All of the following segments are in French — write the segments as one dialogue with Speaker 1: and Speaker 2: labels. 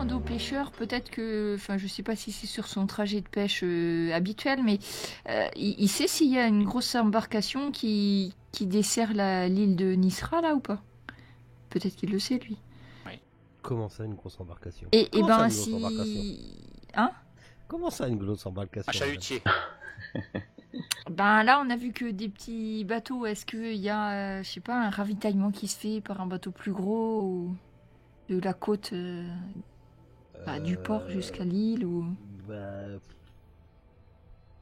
Speaker 1: demande au pêcheur, peut-être que, enfin, je sais pas si c'est sur son trajet de pêche habituel, mais il sait s'il y a une grosse embarcation qui dessert l'île de Nisra là ou pas? Peut-être qu'il le sait lui.
Speaker 2: Oui.
Speaker 3: Comment ça, une grosse embarcation?
Speaker 1: Et
Speaker 3: Comment ça,
Speaker 1: ben
Speaker 3: une grosse embarcation?
Speaker 1: si, hein?
Speaker 3: Comment ça, une grosse embarcation?
Speaker 2: Un chalutier.
Speaker 1: Ben là, on a vu que des petits bateaux. Est-ce qu'il y a, je sais pas, un ravitaillement qui se fait par un bateau plus gros ou de la côte du port jusqu'à l'île ou
Speaker 3: Bah,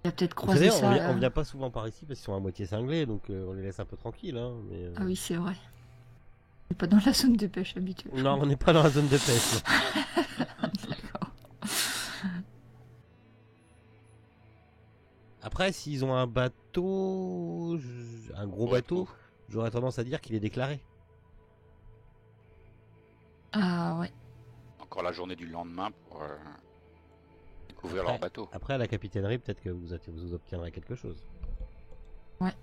Speaker 1: il a peut-être
Speaker 3: vous
Speaker 1: croisé
Speaker 3: savez,
Speaker 1: ça.
Speaker 3: on vient pas souvent par ici parce qu'ils sont à moitié cinglés, donc on les laisse un peu tranquilles. Hein, mais,
Speaker 1: Ah oui, c'est vrai. On n'est pas dans la zone de pêche habituelle.
Speaker 3: Non, on n'est pas dans la zone de pêche.
Speaker 1: D'accord.
Speaker 3: Après, s'ils ont un bateau, un gros bateau, j'aurais tendance à dire qu'il est déclaré.
Speaker 1: Ah ouais.
Speaker 2: Encore la journée du lendemain pour découvrir leur bateau.
Speaker 3: Après, à la capitainerie, peut-être que vous obtiendrez quelque chose.
Speaker 1: Ouais.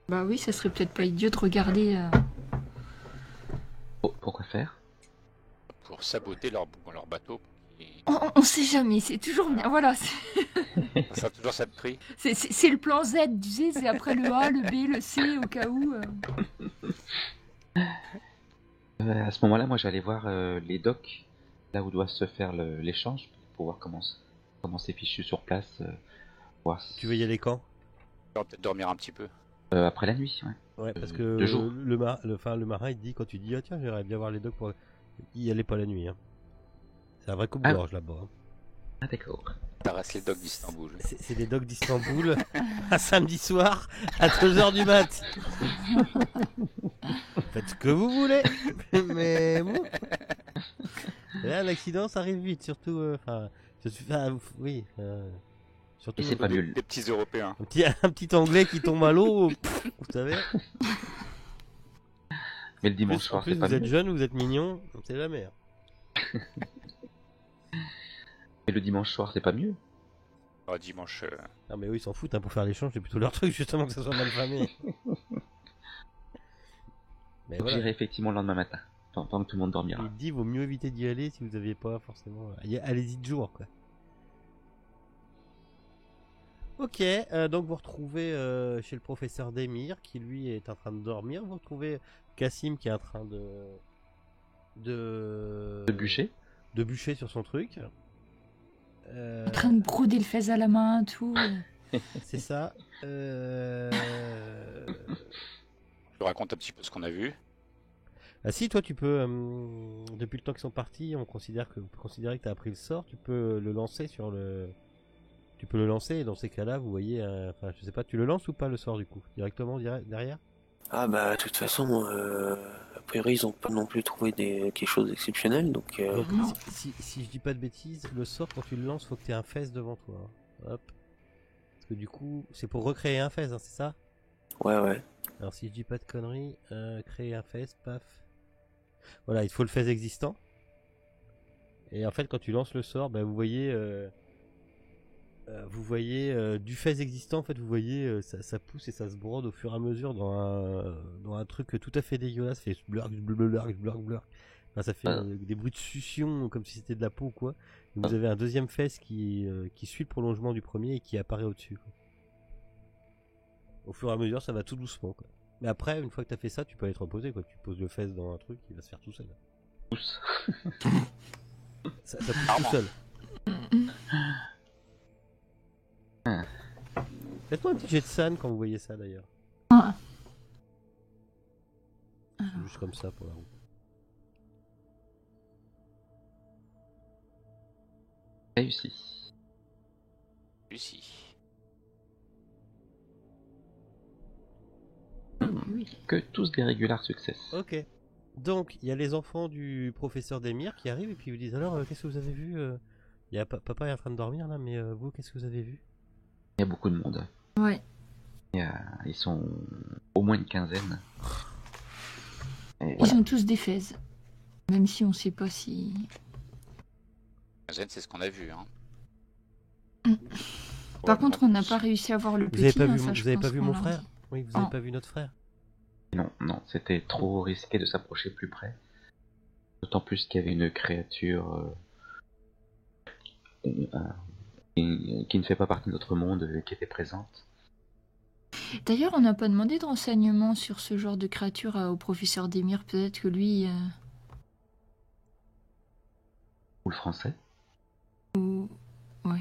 Speaker 1: Bah oui, ça serait peut-être pas idiot de regarder.
Speaker 4: Pourquoi faire?
Speaker 2: Pour saboter leur bateau.
Speaker 1: On sait jamais, c'est toujours bien. Voilà,
Speaker 2: Ça a toujours ça de prix.
Speaker 1: c'est le plan Z, tu sais, c'est après le A, le B, le C, au cas où.
Speaker 4: À ce moment-là, moi j'allais voir les docks, là où doit se faire l'échange, pour voir comment c'est fichu sur place. Voir
Speaker 3: Tu veux y aller quand?
Speaker 2: On va peut-être dormir un petit peu.
Speaker 4: après la nuit, ouais.
Speaker 3: Ouais, parce que
Speaker 4: le jour.
Speaker 3: le marin, il dit, quand tu dis, ah tiens, j'aimerais bien voir les docks, pour y aller pas la nuit. Hein. C'est un vrai coupe-gorge là-bas. Hein.
Speaker 4: Ah d'accord.
Speaker 2: Ça reste les docks d'Istanbul.
Speaker 3: C'est des docks d'Istanbul, un samedi soir, à 2h du mat. Faites ce que vous voulez, mais bon. Et là, l'accident, ça arrive vite, surtout, oui. Surtout
Speaker 4: Et c'est pas nul.
Speaker 2: Les petits Européens.
Speaker 3: Un petit Anglais qui tombe à l'eau, vous savez.
Speaker 4: Mais le dimanche soir,
Speaker 3: En plus,
Speaker 4: c'est pas
Speaker 3: vous êtes
Speaker 4: mieux.
Speaker 3: jeune, vous êtes mignon, c'est la mer.
Speaker 4: Mais le dimanche soir, c'est pas mieux.
Speaker 2: Dimanche.
Speaker 3: Ah mais eux ils s'en foutent hein, pour faire l'échange, c'est plutôt leur truc justement que ça soit mal famé. Mais voilà.
Speaker 4: J'irai effectivement le lendemain matin, pendant que tout le monde dormira.
Speaker 3: Il dit vaut mieux éviter d'y aller si vous n'aviez pas forcément. Allez-y de jour quoi. Ok, donc vous retrouvez chez le professeur Demir qui lui est en train de dormir. Vous retrouvez Cassim qui est en train de
Speaker 4: bûcher.
Speaker 3: De bûcher sur son truc.
Speaker 1: En train de broder le fez à la main, tout.
Speaker 3: C'est ça.
Speaker 2: Je raconte un petit peu ce qu'on a vu.
Speaker 3: Ah si, toi tu peux, depuis le temps qu'ils sont partis, on peut considérer que tu as appris le sort, tu peux le lancer sur le... Tu peux le lancer et dans ces cas-là, vous voyez, enfin je sais pas, tu le lances ou pas le sort du coup, directement derrière?
Speaker 5: Ah bah de toute façon, a priori ils ont pas non plus trouvé quelque chose d'exceptionnel, donc...
Speaker 3: Donc si je dis pas de bêtises, le sort quand tu le lances, faut que tu aies un fez devant toi. Hein. Hop. Parce que du coup, c'est pour recréer un fez, hein, c'est ça?
Speaker 5: Ouais.
Speaker 3: Alors si je dis pas de conneries, créer un fez, paf. Voilà, il faut le fez existant. Et en fait, quand tu lances le sort, bah, vous voyez du fez existant, en fait, vous voyez ça pousse et ça se brode au fur et à mesure dans un truc tout à fait dégueulasse, fait blurk. Enfin, ça fait des bruits de succion comme si c'était de la peau ou quoi. Et vous avez un deuxième fez qui suit le prolongement du premier et qui apparaît au-dessus. Quoi. Au fur et à mesure, ça va tout doucement. Quoi. Mais après, une fois que t'as fait ça, tu peux aller te reposer. Quoi. Tu poses le fez dans un truc, il va se faire tout seul.
Speaker 4: Pousse.
Speaker 3: Ça pousse tout seul. Faites-moi un petit jet de san quand vous voyez ça d'ailleurs.
Speaker 1: Ah.
Speaker 3: C'est juste comme ça pour la route.
Speaker 4: Réussi. Que tous des regular success.
Speaker 3: Ok. Donc, il y a les enfants du professeur Demir qui arrivent et puis ils vous disent alors, qu'est-ce que vous avez vu Il y a papa est en train de dormir là, mais vous, qu'est-ce que vous avez vu?
Speaker 4: Il y a beaucoup de monde.
Speaker 1: Ouais.
Speaker 4: Ils sont au moins une quinzaine. Et
Speaker 1: Ils ont tous des fez. Même si on sait pas si...
Speaker 2: C'est ce qu'on a vu. Hein.
Speaker 1: Par contre, on n'a pas réussi à voir le petit.
Speaker 3: Vous avez
Speaker 1: ça,
Speaker 3: pas vu mon
Speaker 1: l'a
Speaker 3: frère?
Speaker 1: dit.
Speaker 3: Oui, vous avez pas vu notre frère?
Speaker 4: Non, c'était trop risqué de s'approcher plus près. D'autant plus qu'il y avait une créature qui ne fait pas partie de notre monde qui était présente.
Speaker 1: D'ailleurs, on n'a pas demandé de renseignements sur ce genre de créature au professeur Demir. Peut-être que lui...
Speaker 4: Ou le français.
Speaker 1: Ouais.
Speaker 3: Ouais.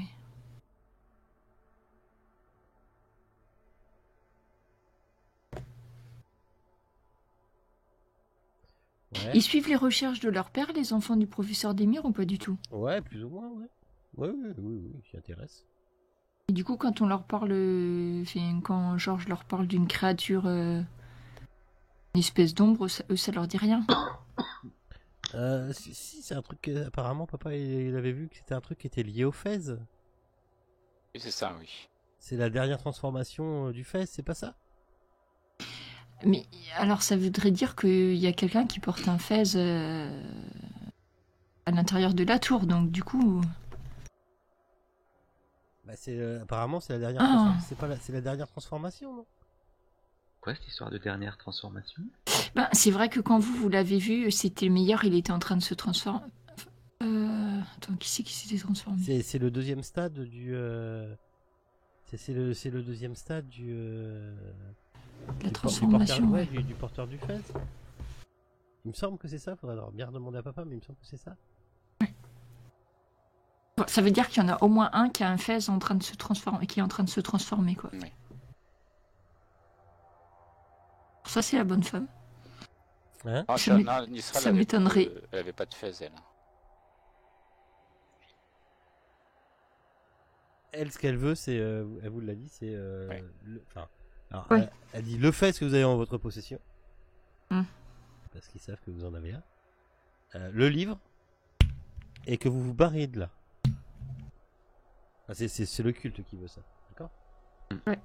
Speaker 1: Ils suivent les recherches de leur père, les enfants du professeur Demir, ou pas du tout?
Speaker 3: Ouais, plus ou moins, ouais. Oui, j'y intéresse.
Speaker 1: Et du coup, quand on leur parle... Enfin, quand Georges leur parle d'une créature... une espèce d'ombre, eux, ça leur dit rien.
Speaker 3: Si, c'est un truc que, apparemment, papa, il avait vu que c'était un truc qui était lié au Fez.
Speaker 2: Oui, c'est ça, oui.
Speaker 3: C'est la dernière transformation du Fez, c'est pas ça?
Speaker 1: Mais alors, ça voudrait dire qu'il y a quelqu'un qui porte un fez à l'intérieur de la tour, donc du coup...
Speaker 3: Bah, apparemment, c'est la dernière c'est la dernière transformation, non?
Speaker 4: Quoi, cette histoire de dernière transformation?
Speaker 1: Ben, c'est vrai que quand vous l'avez vu, c'était le meilleur, il était en train de se transformer. Attends, qui c'est qui s'était transformé?
Speaker 3: C'est le deuxième stade du... C'est le deuxième stade du...
Speaker 1: La transformation,
Speaker 3: ouais, du porteur du Fez. Il me semble que c'est ça, faudrait alors bien demander à papa, mais il me semble que c'est ça.
Speaker 1: Ça veut dire qu'il y en a au moins un qui a un fez en train de se transformer, qui est en train de se transformer, quoi.
Speaker 2: Oui.
Speaker 1: Ça, c'est la bonne femme.
Speaker 3: Hein?
Speaker 2: Ah,
Speaker 1: Ça
Speaker 2: Nisra,
Speaker 1: ça m'étonnerait.
Speaker 2: Elle avait pas de fez, elle.
Speaker 3: Elle, ce qu'elle veut, c'est... elle vous l'a dit, c'est...
Speaker 2: Ouais.
Speaker 3: Alors,
Speaker 1: Ouais.
Speaker 3: elle dit le Fez que vous avez en votre possession.
Speaker 1: Hmm.
Speaker 3: Parce qu'ils savent que vous en avez un. Le livre. Et que vous vous barriez de là. Ah, c'est le culte qui veut ça. D'accord?
Speaker 1: Ouais.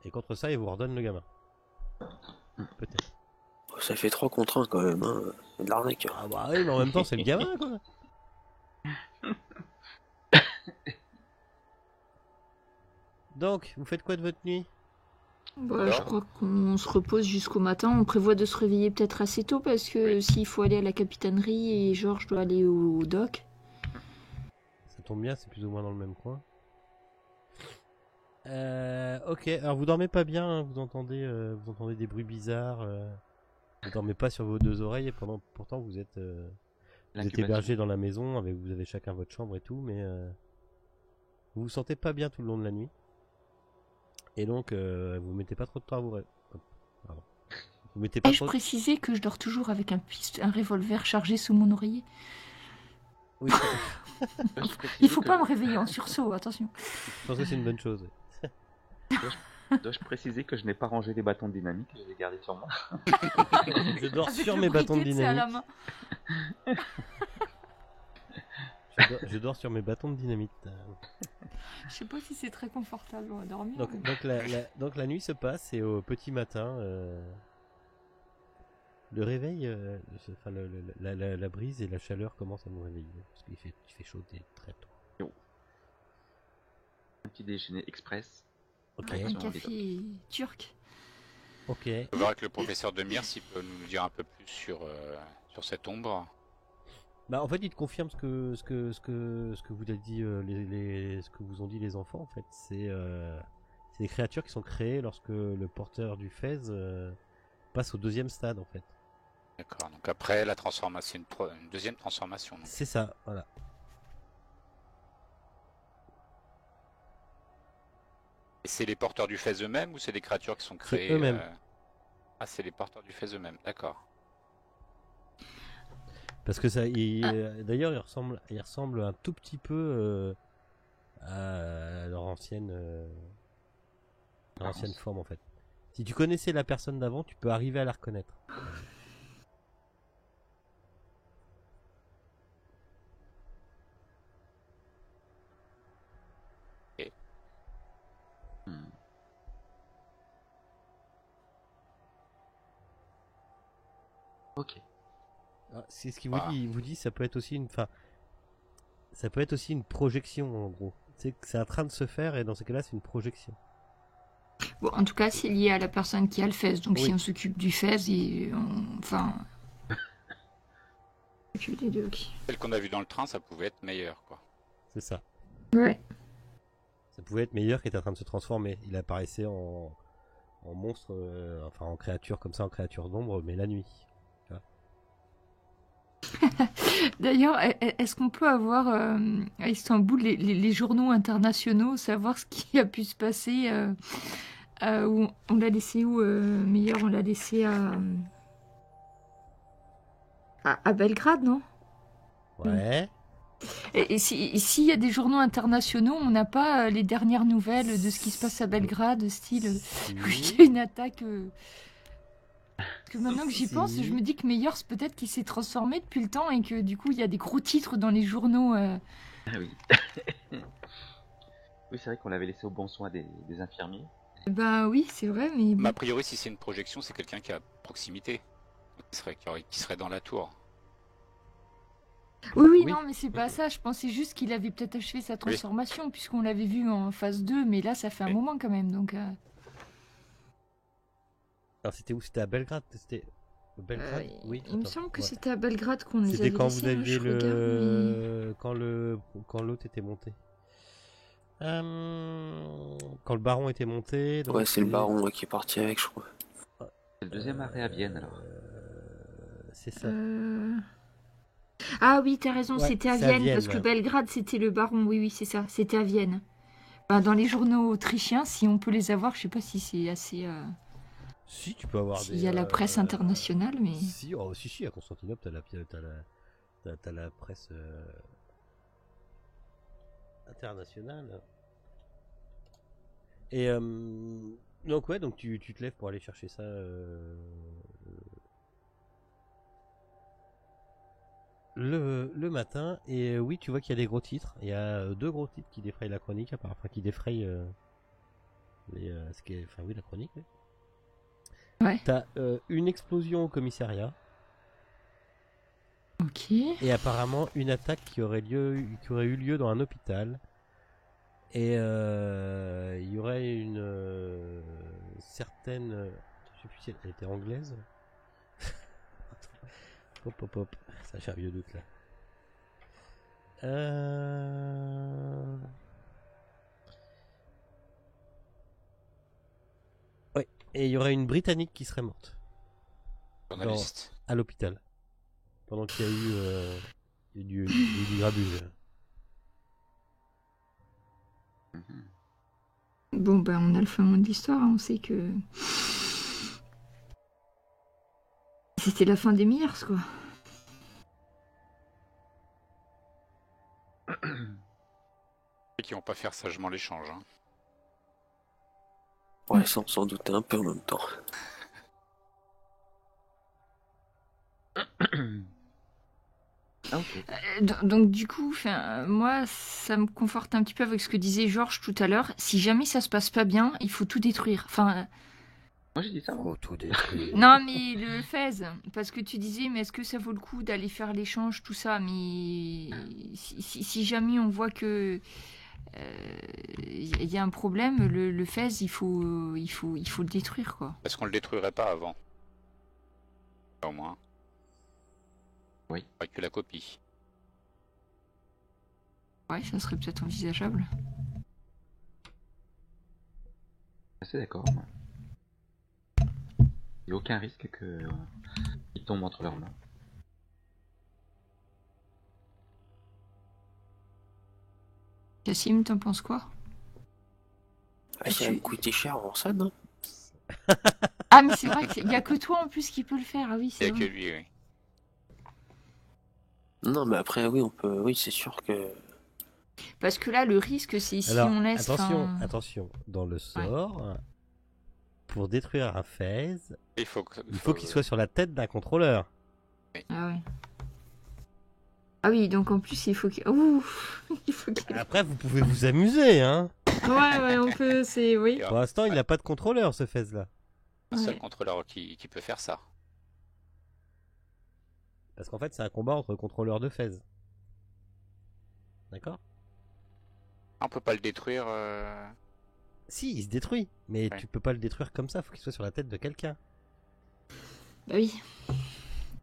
Speaker 3: Et contre ça, il vous redonne le gamin. Peut-être.
Speaker 5: Ça fait 3 contre 1 quand même, hein. C'est de l'arnaque.
Speaker 3: Ah bah oui, mais en même temps, c'est le gamin, quoi. Donc, vous faites quoi de votre nuit?
Speaker 1: Bah, je crois qu'on se repose jusqu'au matin. On prévoit de se réveiller peut-être assez tôt parce que s'il faut aller à la capitainerie et Georges doit aller au dock.
Speaker 3: Ça tombe bien, c'est plus ou moins dans le même coin. Ok, alors vous dormez pas bien, hein, vous entendez des bruits bizarres. Vous dormez pas sur vos deux oreilles et pourtant vous êtes hébergé dans la maison, vous avez chacun votre chambre et tout, mais vous vous sentez pas bien tout le long de la nuit. Et donc vous mettez pas trop de temps à vous pardon. Vous mettez pas
Speaker 1: Ai-je
Speaker 3: trop.
Speaker 1: précisé que je dors toujours avec un revolver chargé sous mon oreiller?
Speaker 3: Oui,
Speaker 1: Il faut pas me réveiller en sursaut, attention.
Speaker 3: je pense que c'est une bonne chose.
Speaker 4: Dois-je préciser que je n'ai pas rangé les bâtons de dynamite, je les ai gardés sur moi.
Speaker 3: Je dors
Speaker 1: Avec
Speaker 3: sur
Speaker 1: le
Speaker 3: mes bâtons de
Speaker 1: briquet, c'est à la
Speaker 3: dynamite.
Speaker 1: main.
Speaker 3: Je dors sur mes bâtons de dynamite.
Speaker 1: Je sais pas si c'est très confortable à dormir.
Speaker 3: Donc la nuit se passe et au petit matin, le réveil, la brise et la chaleur commencent à nous réveiller parce qu'il fait chaud dès très tôt.
Speaker 4: Un petit déjeuner express.
Speaker 3: Ok,
Speaker 1: Un café turc.
Speaker 3: ok.
Speaker 2: On peut voir avec le professeur Demir s'il peut nous dire un peu plus sur cette ombre.
Speaker 3: Bah en fait il te confirme ce que vous a dit ce que vous ont dit les enfants en fait. C'est des créatures qui sont créées lorsque le porteur du Fez passe au deuxième stade en fait.
Speaker 2: D'accord, donc après la transformation, une deuxième transformation. Donc.
Speaker 3: C'est ça, voilà.
Speaker 2: Et c'est les porteurs du Fez eux-mêmes ou c'est des créatures qui sont
Speaker 3: C'est
Speaker 2: créées
Speaker 3: eux-mêmes.
Speaker 2: Ah, c'est les porteurs du Fez eux-mêmes, d'accord.
Speaker 3: Parce que ça, d'ailleurs, il ressemble un tout petit peu à leur ancienne forme en fait. Si tu connaissais la personne d'avant, tu peux arriver à la reconnaître.
Speaker 4: Ok.
Speaker 3: Ah, c'est ce qu'il vous dit. Il vous dit ça peut être aussi une projection en gros. C'est en train de se faire et dans ce cas-là, c'est une projection.
Speaker 1: Bon, en tout cas, c'est lié à la personne qui a le fez. Donc,
Speaker 3: Oui.
Speaker 1: si on s'occupe du fez, enfin, Que les deux, ok.
Speaker 2: Celle qu'on a vue dans le train, ça pouvait être meilleur, quoi.
Speaker 3: C'est ça.
Speaker 1: Ouais.
Speaker 3: Ça pouvait être meilleur qu'il était en train de se transformer. Il apparaissait en monstre, enfin en créature comme ça, en créature d'ombre, mais la nuit.
Speaker 1: D'ailleurs, est-ce qu'on peut avoir à Istanbul les journaux internationaux, savoir ce qui a pu se passer où on l'a laissé où meilleur, on l'a laissé à Belgrade, non?
Speaker 3: Ouais.
Speaker 1: Et s'il y a des journaux internationaux, on n'a pas les dernières nouvelles de ce qui se passe à Belgrade, style il y a une attaque. Parce que maintenant que j'y pense, je me dis que Meyers peut-être qu'il s'est transformé depuis le temps et que du coup il y a des gros titres dans les journaux.
Speaker 4: Ah oui. Oui, c'est vrai qu'on l'avait laissé au bon soin des infirmiers.
Speaker 1: Bah oui, c'est vrai, mais
Speaker 2: Mais a priori, si c'est une projection, c'est quelqu'un qui est à proximité. Qui serait dans la tour.
Speaker 1: Oui, non, mais c'est pas ça. Je pensais juste qu'il avait peut-être achevé sa transformation, puisqu'on l'avait vu en phase 2, mais là, ça fait un moment quand même, donc...
Speaker 3: Alors, c'était où? C'était à Belgrade? C'était... Belgrade? Oui.
Speaker 1: Il me semble que c'était à Belgrade qu'on les avait
Speaker 3: C'était quand
Speaker 1: laissés,
Speaker 3: vous aviez
Speaker 1: je regarde,
Speaker 3: quand l'autre était monté. Quand le baron était monté. Donc
Speaker 5: Ouais, c'est le baron qui est parti avec, je crois.
Speaker 4: C'est le deuxième arrêt à Vienne, alors.
Speaker 3: C'est ça.
Speaker 1: Ah oui, t'as raison,
Speaker 3: Ouais,
Speaker 1: c'était à
Speaker 3: c'est à
Speaker 1: Vienne, parce
Speaker 3: Vienne.
Speaker 1: que Belgrade, c'était le baron. Oui, c'est ça, c'était à Vienne. Bah, dans les journaux autrichiens, si on peut les avoir, je sais pas si c'est assez...
Speaker 3: Si, tu peux avoir
Speaker 1: S'il y a la presse internationale, mais...
Speaker 3: Si, si, à Constantinople, t'as la presse internationale. Et donc ouais, donc tu te lèves pour aller chercher ça. Le matin, et oui, tu vois qu'il y a des gros titres. Il y a 2 gros titres qui défrayent la chronique, enfin qui défrayent la chronique. Oui.
Speaker 1: Ouais.
Speaker 3: T'as une explosion au commissariat.
Speaker 1: Ok.
Speaker 3: Et apparemment une attaque qui aurait eu lieu dans un hôpital. Et il y aurait une certaine... je sais plus si elle était anglaise. Hop. Ça, j'ai un vieux doute là. Ouais. Et il y aurait une Britannique qui serait morte.
Speaker 2: Journaliste.
Speaker 3: À l'hôpital. Pendant qu'il y a eu du grabuge.
Speaker 1: Bon, ben, on a le fin mot de l'histoire, hein. On sait que... C'était la fin des Myers, quoi.
Speaker 2: Et qui vont pas faire sagement l'échange. Hein.
Speaker 5: Ouais, ça on s'en doutait un peu en même temps.
Speaker 4: Ah, ok.
Speaker 1: Donc du coup, moi, ça me conforte un petit peu avec ce que disait Georges tout à l'heure. Si jamais ça se passe pas bien, il faut tout détruire. Enfin,
Speaker 4: Moi j'ai dit ça. Moi.
Speaker 3: Tout détruire.
Speaker 1: non, mais le Fez, parce que tu disais, mais est-ce que ça vaut le coup d'aller faire l'échange, tout ça? Mais si jamais on voit que y a un problème, le Fez, il faut le détruire, quoi.
Speaker 2: Est-ce qu'on le détruirait pas avant? Au moins.
Speaker 4: Oui.
Speaker 2: Pas que la copie.
Speaker 1: Ouais, ça serait peut-être envisageable.
Speaker 4: Assez d'accord. Moi. Il n'y a aucun risque que il tombe entre leurs mains.
Speaker 1: Cassim, t'en penses quoi?
Speaker 5: Ah, ça a coûté cher en scène, hein.
Speaker 1: Ah, mais c'est vrai qu'il y a que toi en plus qui peut le faire. Ah oui,
Speaker 2: Il
Speaker 1: c'est
Speaker 2: n'y a que
Speaker 1: vrai.
Speaker 2: lui, oui.
Speaker 5: Non, mais après, oui, on peut. Oui, c'est sûr que.
Speaker 1: Parce que là, le risque, c'est si
Speaker 3: Alors,
Speaker 1: on laisse...
Speaker 3: attention, dans le sort, pour détruire un Fez,
Speaker 2: Il faut
Speaker 3: qu'il soit sur la tête d'un contrôleur.
Speaker 1: Ah ouais. Ah oui, donc en plus, il faut qu'il... Ouh, il faut qu'il...
Speaker 3: Après, vous pouvez vous amuser, hein.
Speaker 1: Ouais, on peut, c'est... Oui.
Speaker 3: Pour l'instant, il n'a pas de contrôleur, ce Fez-là.
Speaker 2: Un seul
Speaker 1: Ouais.
Speaker 2: contrôleur qui peut faire ça.
Speaker 3: Parce qu'en fait, c'est un combat entre contrôleurs de Fez. D'accord?
Speaker 2: On peut pas le détruire.
Speaker 3: Si, il se détruit. Mais
Speaker 2: Ouais.
Speaker 3: tu peux pas le détruire comme ça, faut qu'il soit sur la tête de quelqu'un.
Speaker 1: Bah oui.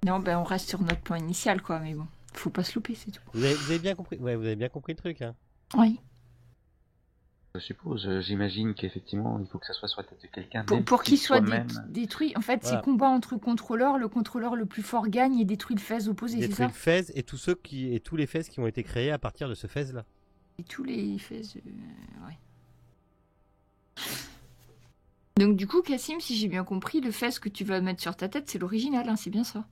Speaker 1: Non, ben on reste sur notre point initial, quoi, mais bon, faut pas se louper, c'est tout.
Speaker 3: Vous avez bien compris. Ouais, vous avez bien compris le truc, hein.
Speaker 1: Oui.
Speaker 4: Je suppose, j'imagine qu'effectivement, il faut que ça soit sur la tête de quelqu'un.
Speaker 1: Pour qu'il soit
Speaker 4: soi-même.
Speaker 1: détruit, en fait,
Speaker 3: Voilà.
Speaker 1: c'est combat entre contrôleurs, le contrôleur le plus fort gagne et détruit le Fez opposé, c'est
Speaker 3: Détruit
Speaker 1: ça
Speaker 3: le Fez et tous les Fez qui ont été créés à partir de ce Fez là.
Speaker 1: Et tous les Fez, ouais. Donc du coup, Cassim, si j'ai bien compris, le Fez que tu vas mettre sur ta tête, c'est l'original, hein, c'est bien ça.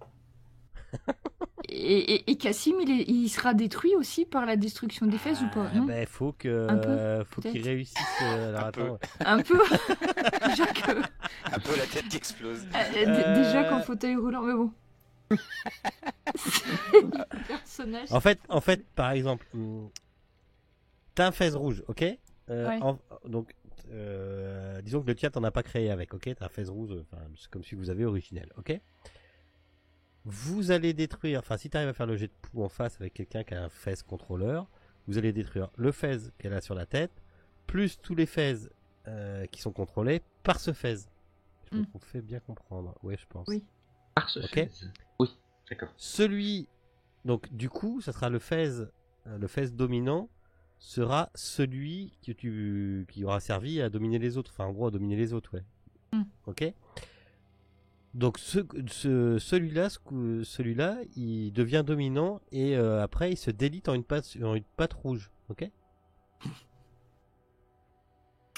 Speaker 1: Et Cassim, il sera détruit aussi par la destruction des Fez ou pas? Non,
Speaker 3: Ben, faut
Speaker 1: Un peu,
Speaker 3: qu'il
Speaker 1: peut-être.
Speaker 3: réussisse. Alors
Speaker 2: Un peu.
Speaker 3: attends.
Speaker 1: un peu. Déjà que
Speaker 2: Un peu la tête qui explose.
Speaker 1: déjà qu'en fauteuil roulant, mais bon. C'est le personnage.
Speaker 3: En fait, par exemple, t'as un Fez rouge, ok?
Speaker 1: Ouais.
Speaker 3: Donc, disons que le tien t'en as pas créé avec, ok? T'as un Fez rouge, enfin, c'est comme celui que vous avez originel, ok? Vous allez détruire, enfin, si t'arrives à faire le jet de poux en face avec quelqu'un qui a un Fez contrôleur, vous allez détruire le Fez qu'elle a sur la tête, plus tous les Fez qui sont contrôlés par ce Fez. Je me fais bien comprendre, ouais, je pense.
Speaker 1: Oui.
Speaker 4: Par ce
Speaker 3: Ok.
Speaker 4: Fez. Oui, d'accord.
Speaker 3: Celui, donc du coup, ça sera le Fez dominant sera celui qui aura servi à dominer les autres, enfin en gros à dominer les autres, ouais. Ok. Donc celui-là, il devient dominant et après il se délite en une patte rouge, ok.
Speaker 5: Je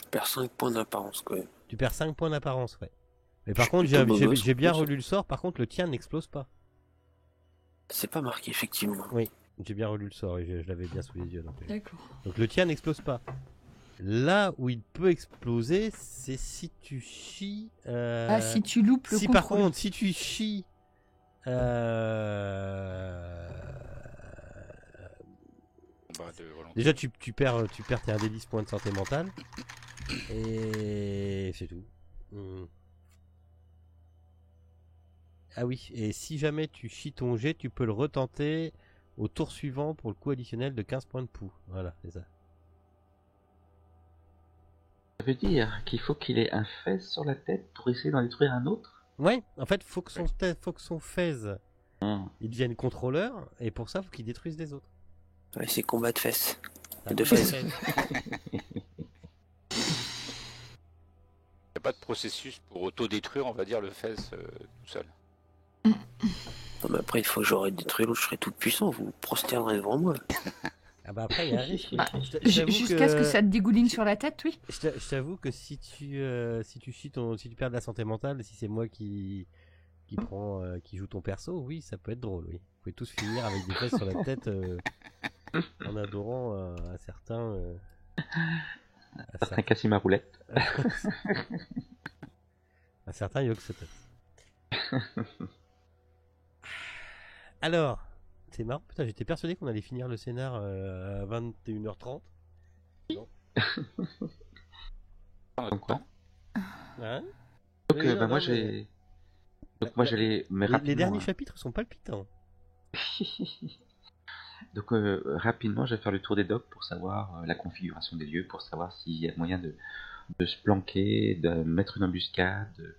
Speaker 5: perds 5 points d'apparence, quoi.
Speaker 3: Tu perds 5 points d'apparence, ouais. Mais par
Speaker 5: Je suis
Speaker 3: contre,
Speaker 5: plutôt beau gosse,
Speaker 3: j'ai bien
Speaker 5: en plus.
Speaker 3: relu le sort. Par contre, le tien n'explose pas.
Speaker 5: C'est pas marqué, effectivement.
Speaker 3: Oui, j'ai bien relu le sort et je l'avais bien sous les yeux.
Speaker 1: D'accord.
Speaker 3: Donc le tien n'explose pas. Là où il peut exploser, c'est si tu chies.
Speaker 1: Ah, si tu loupes le
Speaker 3: si
Speaker 1: contrôle.
Speaker 3: par contre, si tu chies.
Speaker 2: Combat de volonté.
Speaker 3: Déjà, tu perds tes indélices points de santé mentale. Et c'est tout. Ah oui, et si jamais tu chies ton jet, tu peux le retenter au tour suivant pour le coup additionnel de 15 points de poux. Voilà, c'est ça.
Speaker 4: Ça veut dire qu'il faut qu'il ait un Fez sur la tête pour essayer d'en détruire un autre.
Speaker 3: Ouais, en fait, faut que son Fez il devienne contrôleur, et pour ça, faut qu'il détruise les autres.
Speaker 5: Ouais, c'est combat de fesses.
Speaker 3: T'as
Speaker 5: De
Speaker 3: pas
Speaker 5: Fez.
Speaker 2: Il n'y a pas de processus pour autodétruire, on va dire, le Fez tout seul.
Speaker 5: Non, mais après, il faut que j'aurais détruit l'autre, je serais tout puissant, vous vous prosternerez devant moi.
Speaker 3: Ah bah après, il y a un risque.
Speaker 1: Bah,
Speaker 3: Je t'avoue
Speaker 1: jusqu'à ce que ça te dégouline sur la tête, oui.
Speaker 3: Je t'avoue que si tu perds de la santé mentale, si c'est moi qui joue ton perso, oui, ça peut être drôle, oui. Vous pouvez tous finir avec des fesses sur la tête en adorant un certain
Speaker 4: Certains Cassim à roulette.
Speaker 3: un certain Yoxotot. Alors, c'est marrant, putain, j'étais persuadé qu'on allait finir le scénar à 21h30.
Speaker 4: Comme quoi.
Speaker 3: Hein
Speaker 4: Donc,
Speaker 3: Oui, non,
Speaker 4: bah, moi,
Speaker 3: non,
Speaker 4: j'ai. Donc, moi, j'allais. Mais
Speaker 3: les
Speaker 4: rapidement,
Speaker 3: derniers
Speaker 4: hein.
Speaker 3: chapitres sont palpitants.
Speaker 4: Donc, rapidement, je vais faire le tour des docks pour savoir la configuration des lieux, pour savoir s'il y a moyen de se planquer, de mettre une embuscade,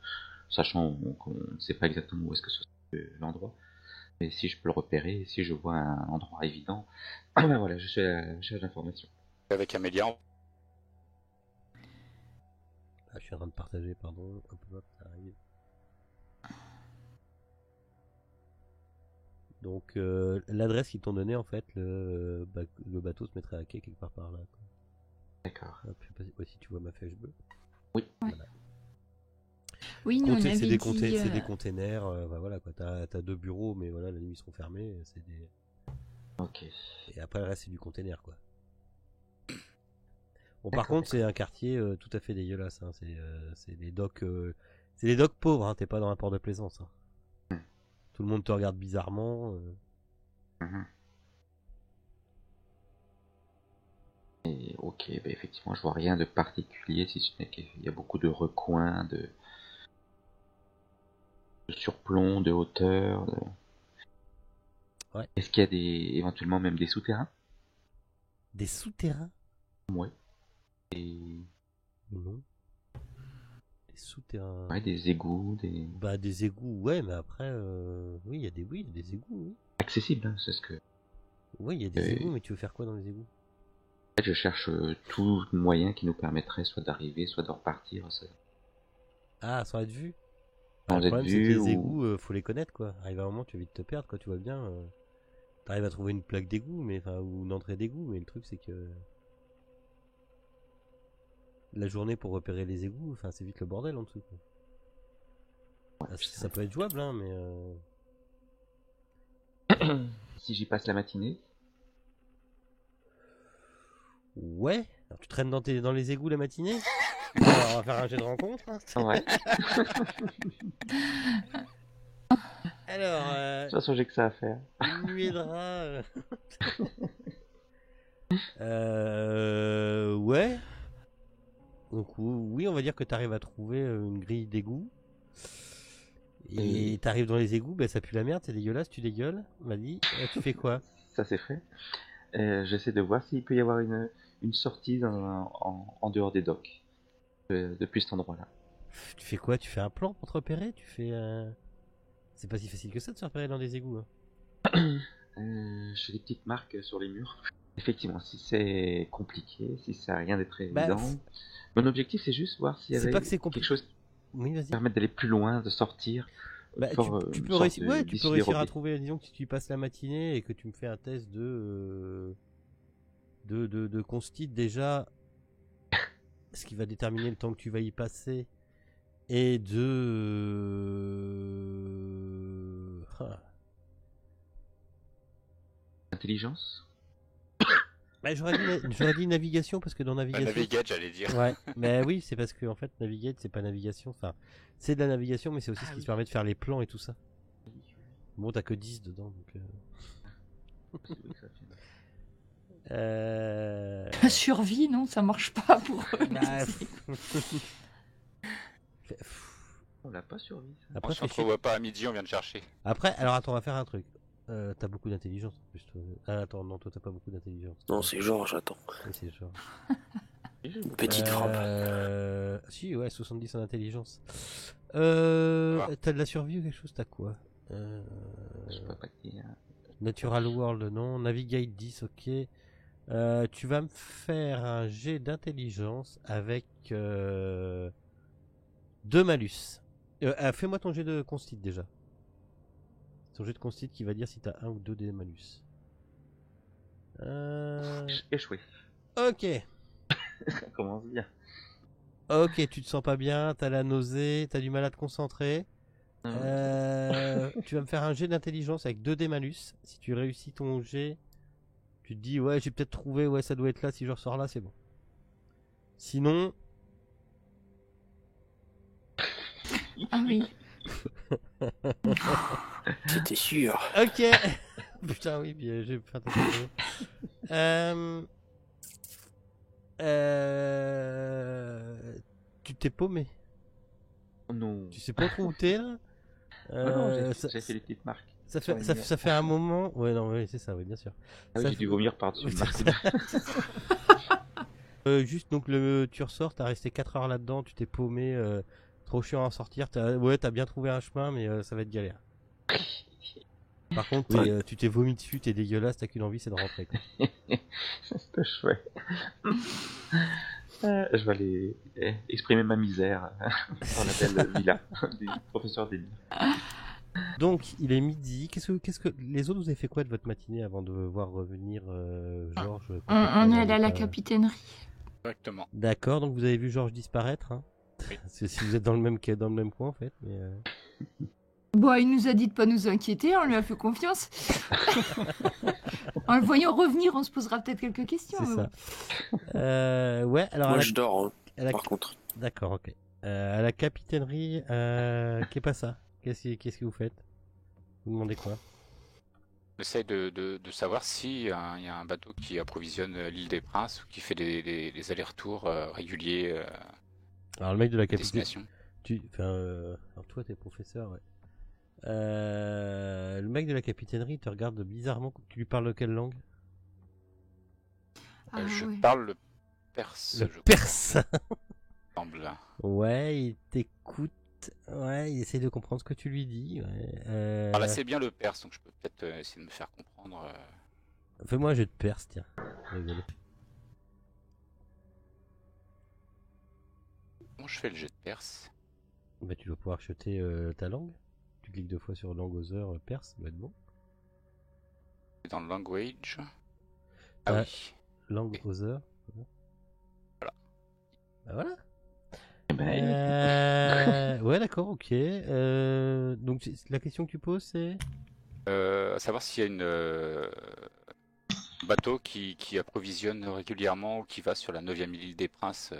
Speaker 4: sachant qu'on ne sait pas exactement où est-ce que c'est l'endroit. Mais si je peux le repérer, si je vois un endroit évident, ben voilà, je suis à la recherche d'informations.
Speaker 2: Avec Amélia,
Speaker 3: Ah, je suis en train de partager, pardon. Hop, hop, ça arrive. Donc, l'adresse qu'ils t'ont donnée, en fait, le bateau se mettrait à quai quelque part par là, quoi.
Speaker 4: D'accord.
Speaker 3: Hop, je sais pas si tu vois ma flèche bleue.
Speaker 4: Oui.
Speaker 3: Voilà.
Speaker 1: Oui, nous on avait
Speaker 3: C'est des
Speaker 1: dit...
Speaker 3: containers, bah voilà quoi. T'as 2 bureaux, mais voilà, la nuit ils seront fermés.
Speaker 4: Ok.
Speaker 3: Et après le reste c'est du container quoi. Bon, par
Speaker 4: D'accord,
Speaker 3: contre, c'est un quartier tout à fait dégueulasse. Hein. C'est des docks, pauvres. Hein. T'es pas dans un port de plaisance. Hein. Tout le monde te regarde bizarrement.
Speaker 4: Mhm. Et ok, bah effectivement, je vois rien de particulier, si ce n'est qu'il y a beaucoup de recoins, de surplomb, de hauteur.
Speaker 3: Ouais.
Speaker 4: Est-ce qu'il y a éventuellement même des souterrains?
Speaker 3: Des souterrains?
Speaker 4: Ouais.
Speaker 3: Non. Des souterrains.
Speaker 4: Ouais, des égouts, des...
Speaker 3: Bah des égouts, ouais, mais après, oui, il y a des égouts, oui.
Speaker 4: accessibles, hein, c'est ce que...
Speaker 3: Oui, il y a des
Speaker 4: Euh,
Speaker 3: égouts, mais tu veux faire quoi dans les égouts?
Speaker 4: En fait, je cherche tout moyen qui nous permettrait soit d'arriver, soit de repartir,
Speaker 3: Ah, sans être vu?
Speaker 4: sans
Speaker 3: Le
Speaker 4: être
Speaker 3: problème, c'est que
Speaker 4: vu,
Speaker 3: les
Speaker 4: ou...
Speaker 3: égouts, faut les connaître, quoi. Arrive un moment, tu vas vite te perdre, quoi, tu vois bien. T'arrives à trouver une plaque d'égout, mais enfin, ou une entrée d'égout, mais le truc, c'est que la journée pour repérer les égouts, enfin, c'est vite le bordel en dessous, quoi. Ah, ça peut être jouable, hein, mais
Speaker 4: Si j'y passe la matinée,
Speaker 3: ouais. Alors, tu traînes dans les égouts la matinée? Alors, on va faire un jet de rencontre, hein.
Speaker 4: ouais.
Speaker 3: Alors,
Speaker 4: De toute façon, j'ai que ça à faire.
Speaker 3: une nuée de rats. Ouais. Donc oui, on va dire que tu arrives à trouver une grille d'égout. Et t'arrives dans les égouts, bah, ça pue la merde, c'est dégueulasse, tu dégueules. M'a dit, tu fais quoi?
Speaker 4: Ça, c'est fait. J'essaie de voir s'il peut y avoir une sortie en dehors des docks, depuis cet endroit-là.
Speaker 3: Tu fais quoi? Tu fais un plan pour te repérer? Tu fais... C'est pas si facile que ça de se repérer dans des égouts, hein.
Speaker 4: Je fais des petites marques sur les murs. Effectivement, si c'est compliqué, si ça n'a rien d'être
Speaker 3: Bah,
Speaker 4: évident... Mon objectif, c'est juste voir s'il y
Speaker 3: c'est
Speaker 4: avait
Speaker 3: pas que c'est
Speaker 4: quelque
Speaker 3: compliqué.
Speaker 4: chose qui
Speaker 3: Oui, vas-y.
Speaker 4: permette d'aller plus loin, de sortir.
Speaker 3: Bah,
Speaker 4: pour,
Speaker 3: tu
Speaker 4: une
Speaker 3: peux
Speaker 4: sorte
Speaker 3: réussir, ouais, tu
Speaker 4: d'issue
Speaker 3: peux réussir à
Speaker 4: dérobée.
Speaker 3: trouver, disons que si tu passes la matinée et que tu me fais un test de constit déjà, ce qui va déterminer le temps que tu vas y passer, et
Speaker 4: Intelligence.
Speaker 3: Bah, j'aurais dit navigation parce que dans navigation.
Speaker 2: Navigate, j'allais dire.
Speaker 3: Ouais, mais oui, c'est parce que en fait, navigate, c'est pas navigation. Enfin, c'est de la navigation, mais c'est aussi ce qui te permet de faire les plans et tout ça. Bon, t'as que 10 dedans, donc.
Speaker 1: Survie, non, ça marche pas pour eux.
Speaker 3: Bah,
Speaker 4: On l'a pas survécu. Ça.
Speaker 3: Après,
Speaker 2: On se retrouve pas à midi, on vient de chercher.
Speaker 3: Après, alors attends, on va faire un truc. T'as beaucoup d'intelligence en plus. Toi. Ah, attends, non, toi t'as pas beaucoup d'intelligence.
Speaker 5: Non, c'est Georges, attends.
Speaker 3: Oui, c'est genre.
Speaker 5: Une petite frappe.
Speaker 3: Si, ouais, 70 en intelligence.
Speaker 2: Ah.
Speaker 3: T'as de la survie ou quelque chose? T'as quoi?
Speaker 4: Je peux pas dire.
Speaker 3: Natural World, non. Navigate 10, ok. Tu vas me faire un jet d'intelligence avec 2 malus. Fais-moi ton jet de constit déjà. Ton jet de constit qui va dire si t'as 1 ou 2 des malus.
Speaker 4: Échoué.
Speaker 3: Ok.
Speaker 4: Ça commence bien.
Speaker 3: Ok, tu te sens pas bien, t'as la nausée, t'as du mal à te concentrer. Tu vas me faire un jet d'intelligence avec 2 dés malus. Si tu réussis ton jet, tu te dis ouais, j'ai peut-être trouvé, ouais, ça doit être là. Si je ressors là, c'est bon. Sinon,
Speaker 1: Ah oui.
Speaker 5: C'était sûr.
Speaker 3: ok. Putain, oui, bien, j'ai fait attention. Tu t'es paumé.
Speaker 4: Oh non.
Speaker 3: Tu sais pas trop où t'es là.
Speaker 4: Non,
Speaker 3: Ça-
Speaker 4: j'ai fait des petites marques.
Speaker 3: Ça
Speaker 4: sur
Speaker 3: fait,
Speaker 4: les
Speaker 3: ça,
Speaker 4: murs.
Speaker 3: ça fait un moment. Ouais, non, oui, c'est ça, oui, bien sûr.
Speaker 4: Ah oui,
Speaker 3: Ça
Speaker 4: j'ai
Speaker 3: fait-
Speaker 4: dû vomir par-dessus.
Speaker 3: Oui,
Speaker 4: une
Speaker 3: c'est
Speaker 4: marque.
Speaker 3: Juste donc tu ressors, t'as resté 4 heures là-dedans, tu t'es paumé, trop chiant à sortir. T'as bien trouvé un chemin, mais ça va être galère. Par contre, tu t'es vomi dessus, t'es dégueulasse, t'as qu'une envie, c'est de rentrer. Quoi.
Speaker 4: C'est ce que je fais. Je vais aller exprimer ma misère dans la belle villa du professeur Denis.
Speaker 3: Donc, il est midi. Qu'est-ce que les autres, vous avez fait quoi de votre matinée avant de voir revenir Georges?
Speaker 1: On est allé à la capitainerie.
Speaker 2: Exactement.
Speaker 3: D'accord, donc vous avez vu Georges disparaître. Hein.
Speaker 2: Oui.
Speaker 3: Si vous êtes dans le même coin en fait. Mais,
Speaker 1: Bon, il nous a dit de pas nous inquiéter, on lui a fait confiance. En le voyant revenir, on se posera peut-être quelques questions.
Speaker 3: c'est
Speaker 1: mais
Speaker 3: ça.
Speaker 1: bon.
Speaker 3: Ouais, alors.
Speaker 5: Moi, je dors, hein,
Speaker 3: à la-
Speaker 5: par contre.
Speaker 3: D'accord, ok. À la capitainerie, qu'est pas ça? Qu'est-ce que vous faites? Vous demandez quoi?
Speaker 2: On essaye de savoir si il y a un bateau qui approvisionne l'île des Princes ou qui fait des allers-retours réguliers
Speaker 3: Alors le mec de la
Speaker 2: à
Speaker 3: capitainerie.
Speaker 2: destination.
Speaker 3: Alors toi t'es professeur, ouais. Le mec de la capitainerie te regarde bizarrement. Tu lui parles de quelle langue?
Speaker 1: Ah,
Speaker 2: Je
Speaker 1: ouais.
Speaker 2: parle le perse,
Speaker 3: Le
Speaker 2: je crois.
Speaker 3: perse.
Speaker 2: semble.
Speaker 3: Ouais, il t'écoute. Ouais, il essaie de comprendre ce que tu lui dis. Ouais.
Speaker 2: Parle assez bien le perse, donc je peux peut-être essayer de me faire comprendre.
Speaker 3: Fais-moi un jeu de perse, tiens. Rigolo.
Speaker 2: Comment je fais le jet de perse?
Speaker 3: Bah, tu dois pouvoir acheter ta langue. Tu cliques 2 fois sur langue other perse, ça va être bon.
Speaker 2: C'est dans le language.
Speaker 3: Ah,
Speaker 2: Ah oui.
Speaker 3: langue other.
Speaker 2: Voilà.
Speaker 3: Bah voilà.
Speaker 4: Ben,
Speaker 3: Ouais, d'accord, ok. Donc la question que tu poses, c'est
Speaker 2: À savoir s'il y a un bateau qui approvisionne régulièrement ou qui va sur la 9e île des Princes.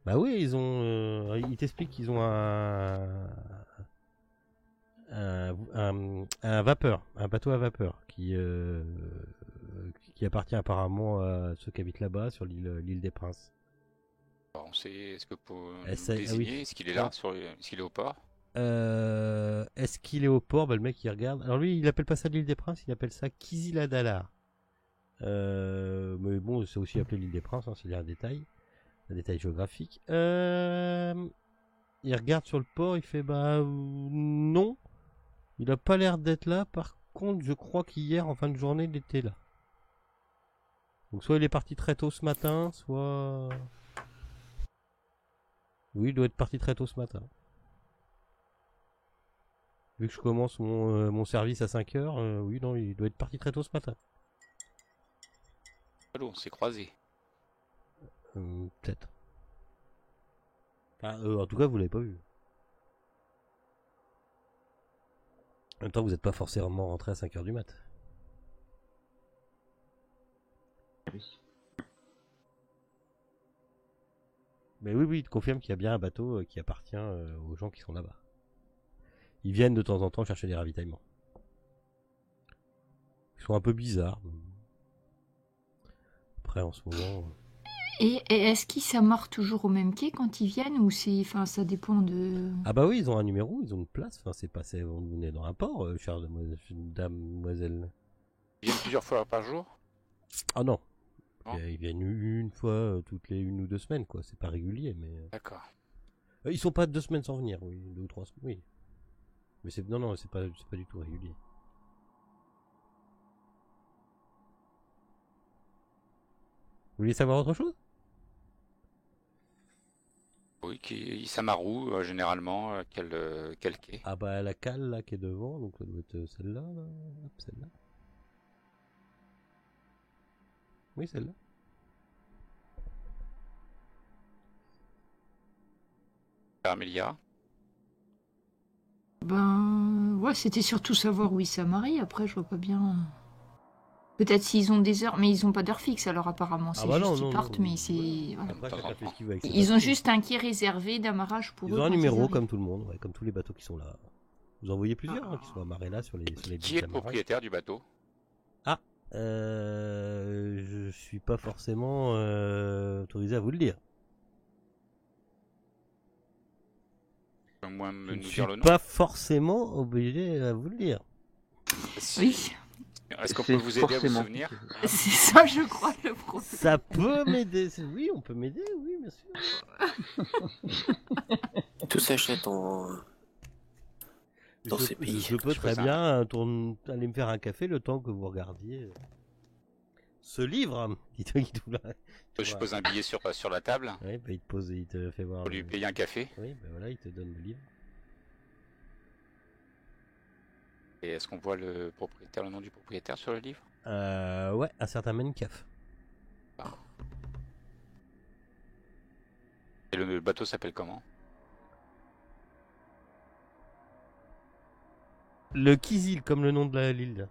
Speaker 3: Bah oui, ils t'expliquent qu'ils ont un vapeur, un bateau à vapeur qui appartient apparemment à ceux qui habitent là-bas sur l'île des Princes.
Speaker 2: Alors, on sait, est-ce que pour
Speaker 3: Eh,
Speaker 2: nous
Speaker 3: ça- ah oui.
Speaker 2: désigner, est-ce qu'il est là, est-ce qu'il est au port?
Speaker 3: Est-ce qu'il est au port? Bah le mec il regarde. Alors lui il appelle pas ça l'île des Princes, il appelle ça Kiziladalar. Mais bon c'est aussi appelé l'île des Princes, hein, c'est un détail géographique. Il regarde sur le port, il fait bah non, il a pas l'air d'être là. Par contre je crois qu'hier en fin de journée il était là. Donc soit il est parti très tôt ce matin, soit... Oui il doit être parti très tôt ce matin. Vu que je commence mon service à 5h, oui, non, il doit être parti très tôt ce matin.
Speaker 2: Allô, on s'est croisés.
Speaker 3: Peut-être. Enfin, en tout cas, vous l'avez pas vu. En même temps, vous n'êtes pas forcément rentré à 5h du mat.
Speaker 4: oui.
Speaker 3: Mais oui, il te confirme qu'il y a bien un bateau qui appartient aux gens qui sont là-bas. Ils viennent de temps en temps chercher des ravitaillements. Ils sont un peu bizarres. Après, en ce moment...
Speaker 1: Et est-ce qu'ils s'amarrent toujours au même quai quand ils viennent ou c'est, enfin, ça dépend de.
Speaker 3: Ah bah oui, ils ont un numéro, ils ont une place. Enfin, c'est pas... On est dans un port, chère damoiselle.
Speaker 2: Ils viennent plusieurs fois par jour?
Speaker 3: Ah non.
Speaker 2: Non.
Speaker 3: Ils viennent une fois toutes les 1 ou 2 semaines, quoi. C'est pas régulier, mais...
Speaker 2: D'accord.
Speaker 3: Ils sont pas 2 semaines sans venir, oui. 2 ou 3 semaines, oui. Mais c'est... Non, c'est pas du tout régulier. Vous voulez savoir autre chose?
Speaker 2: Oui, qui s'amarrent généralement, quel quai?
Speaker 3: Ah bah la cale là qui est devant, donc ça doit être celle-là, là. Hop, celle-là. Oui, celle-là.
Speaker 2: Amelia.
Speaker 1: Ben ouais, c'était surtout savoir où ils s'amarient. Après, je vois pas bien. Peut-être s'ils ont des heures, mais ils ont pas d'heure fixe. Alors apparemment, c'est
Speaker 3: bah
Speaker 1: juste
Speaker 3: non,
Speaker 1: ils
Speaker 3: non,
Speaker 1: partent,
Speaker 3: non.
Speaker 1: mais c'est. Voilà.
Speaker 3: Après, chacun fait ce qu'il veut avec ses
Speaker 1: Ils ont
Speaker 3: bateaux.
Speaker 1: juste un quai réservé d'amarrage pour
Speaker 3: Ils
Speaker 1: eux.
Speaker 3: ont un
Speaker 1: quand
Speaker 3: numéro
Speaker 1: arrivent.
Speaker 3: comme tout le monde, ouais, comme tous les bateaux qui sont là. Vous en voyez plusieurs qui sont amarrés là sur les
Speaker 2: Qui est
Speaker 3: bouts
Speaker 2: le
Speaker 3: d'amarrage.
Speaker 2: propriétaire du bateau?
Speaker 3: Je suis pas forcément autorisé à vous le dire.
Speaker 2: Au moins
Speaker 3: Je
Speaker 2: me
Speaker 3: ne
Speaker 2: nous
Speaker 3: suis
Speaker 2: dire le nom.
Speaker 3: pas forcément obligé à vous le dire.
Speaker 1: Oui,
Speaker 2: Est-ce qu'on
Speaker 4: C'est
Speaker 2: peut vous aider à vous
Speaker 4: forcément-
Speaker 2: souvenir?
Speaker 1: c'est ça, je crois, le problème.
Speaker 3: Ça peut m'aider. Oui, on peut m'aider, oui, bien sûr.
Speaker 5: Tout s'achète en. Dans
Speaker 3: Je
Speaker 5: ces pays.
Speaker 3: je peux
Speaker 2: Je
Speaker 3: très
Speaker 2: fais
Speaker 3: bien aller me faire un café le temps que vous regardiez ce livre. Dis-toi qu'il tout là.
Speaker 2: Je pose un billet sur la table
Speaker 3: Oui, bah, il te fait voir.
Speaker 2: pour lui payer un café.
Speaker 3: Oui, bah voilà, il te donne le livre.
Speaker 2: Et est-ce qu'on voit le nom du propriétaire sur le livre?
Speaker 3: Ouais, un certain Mencaf.
Speaker 2: Et le bateau s'appelle comment?
Speaker 3: Le Kizil, comme le nom de l'île.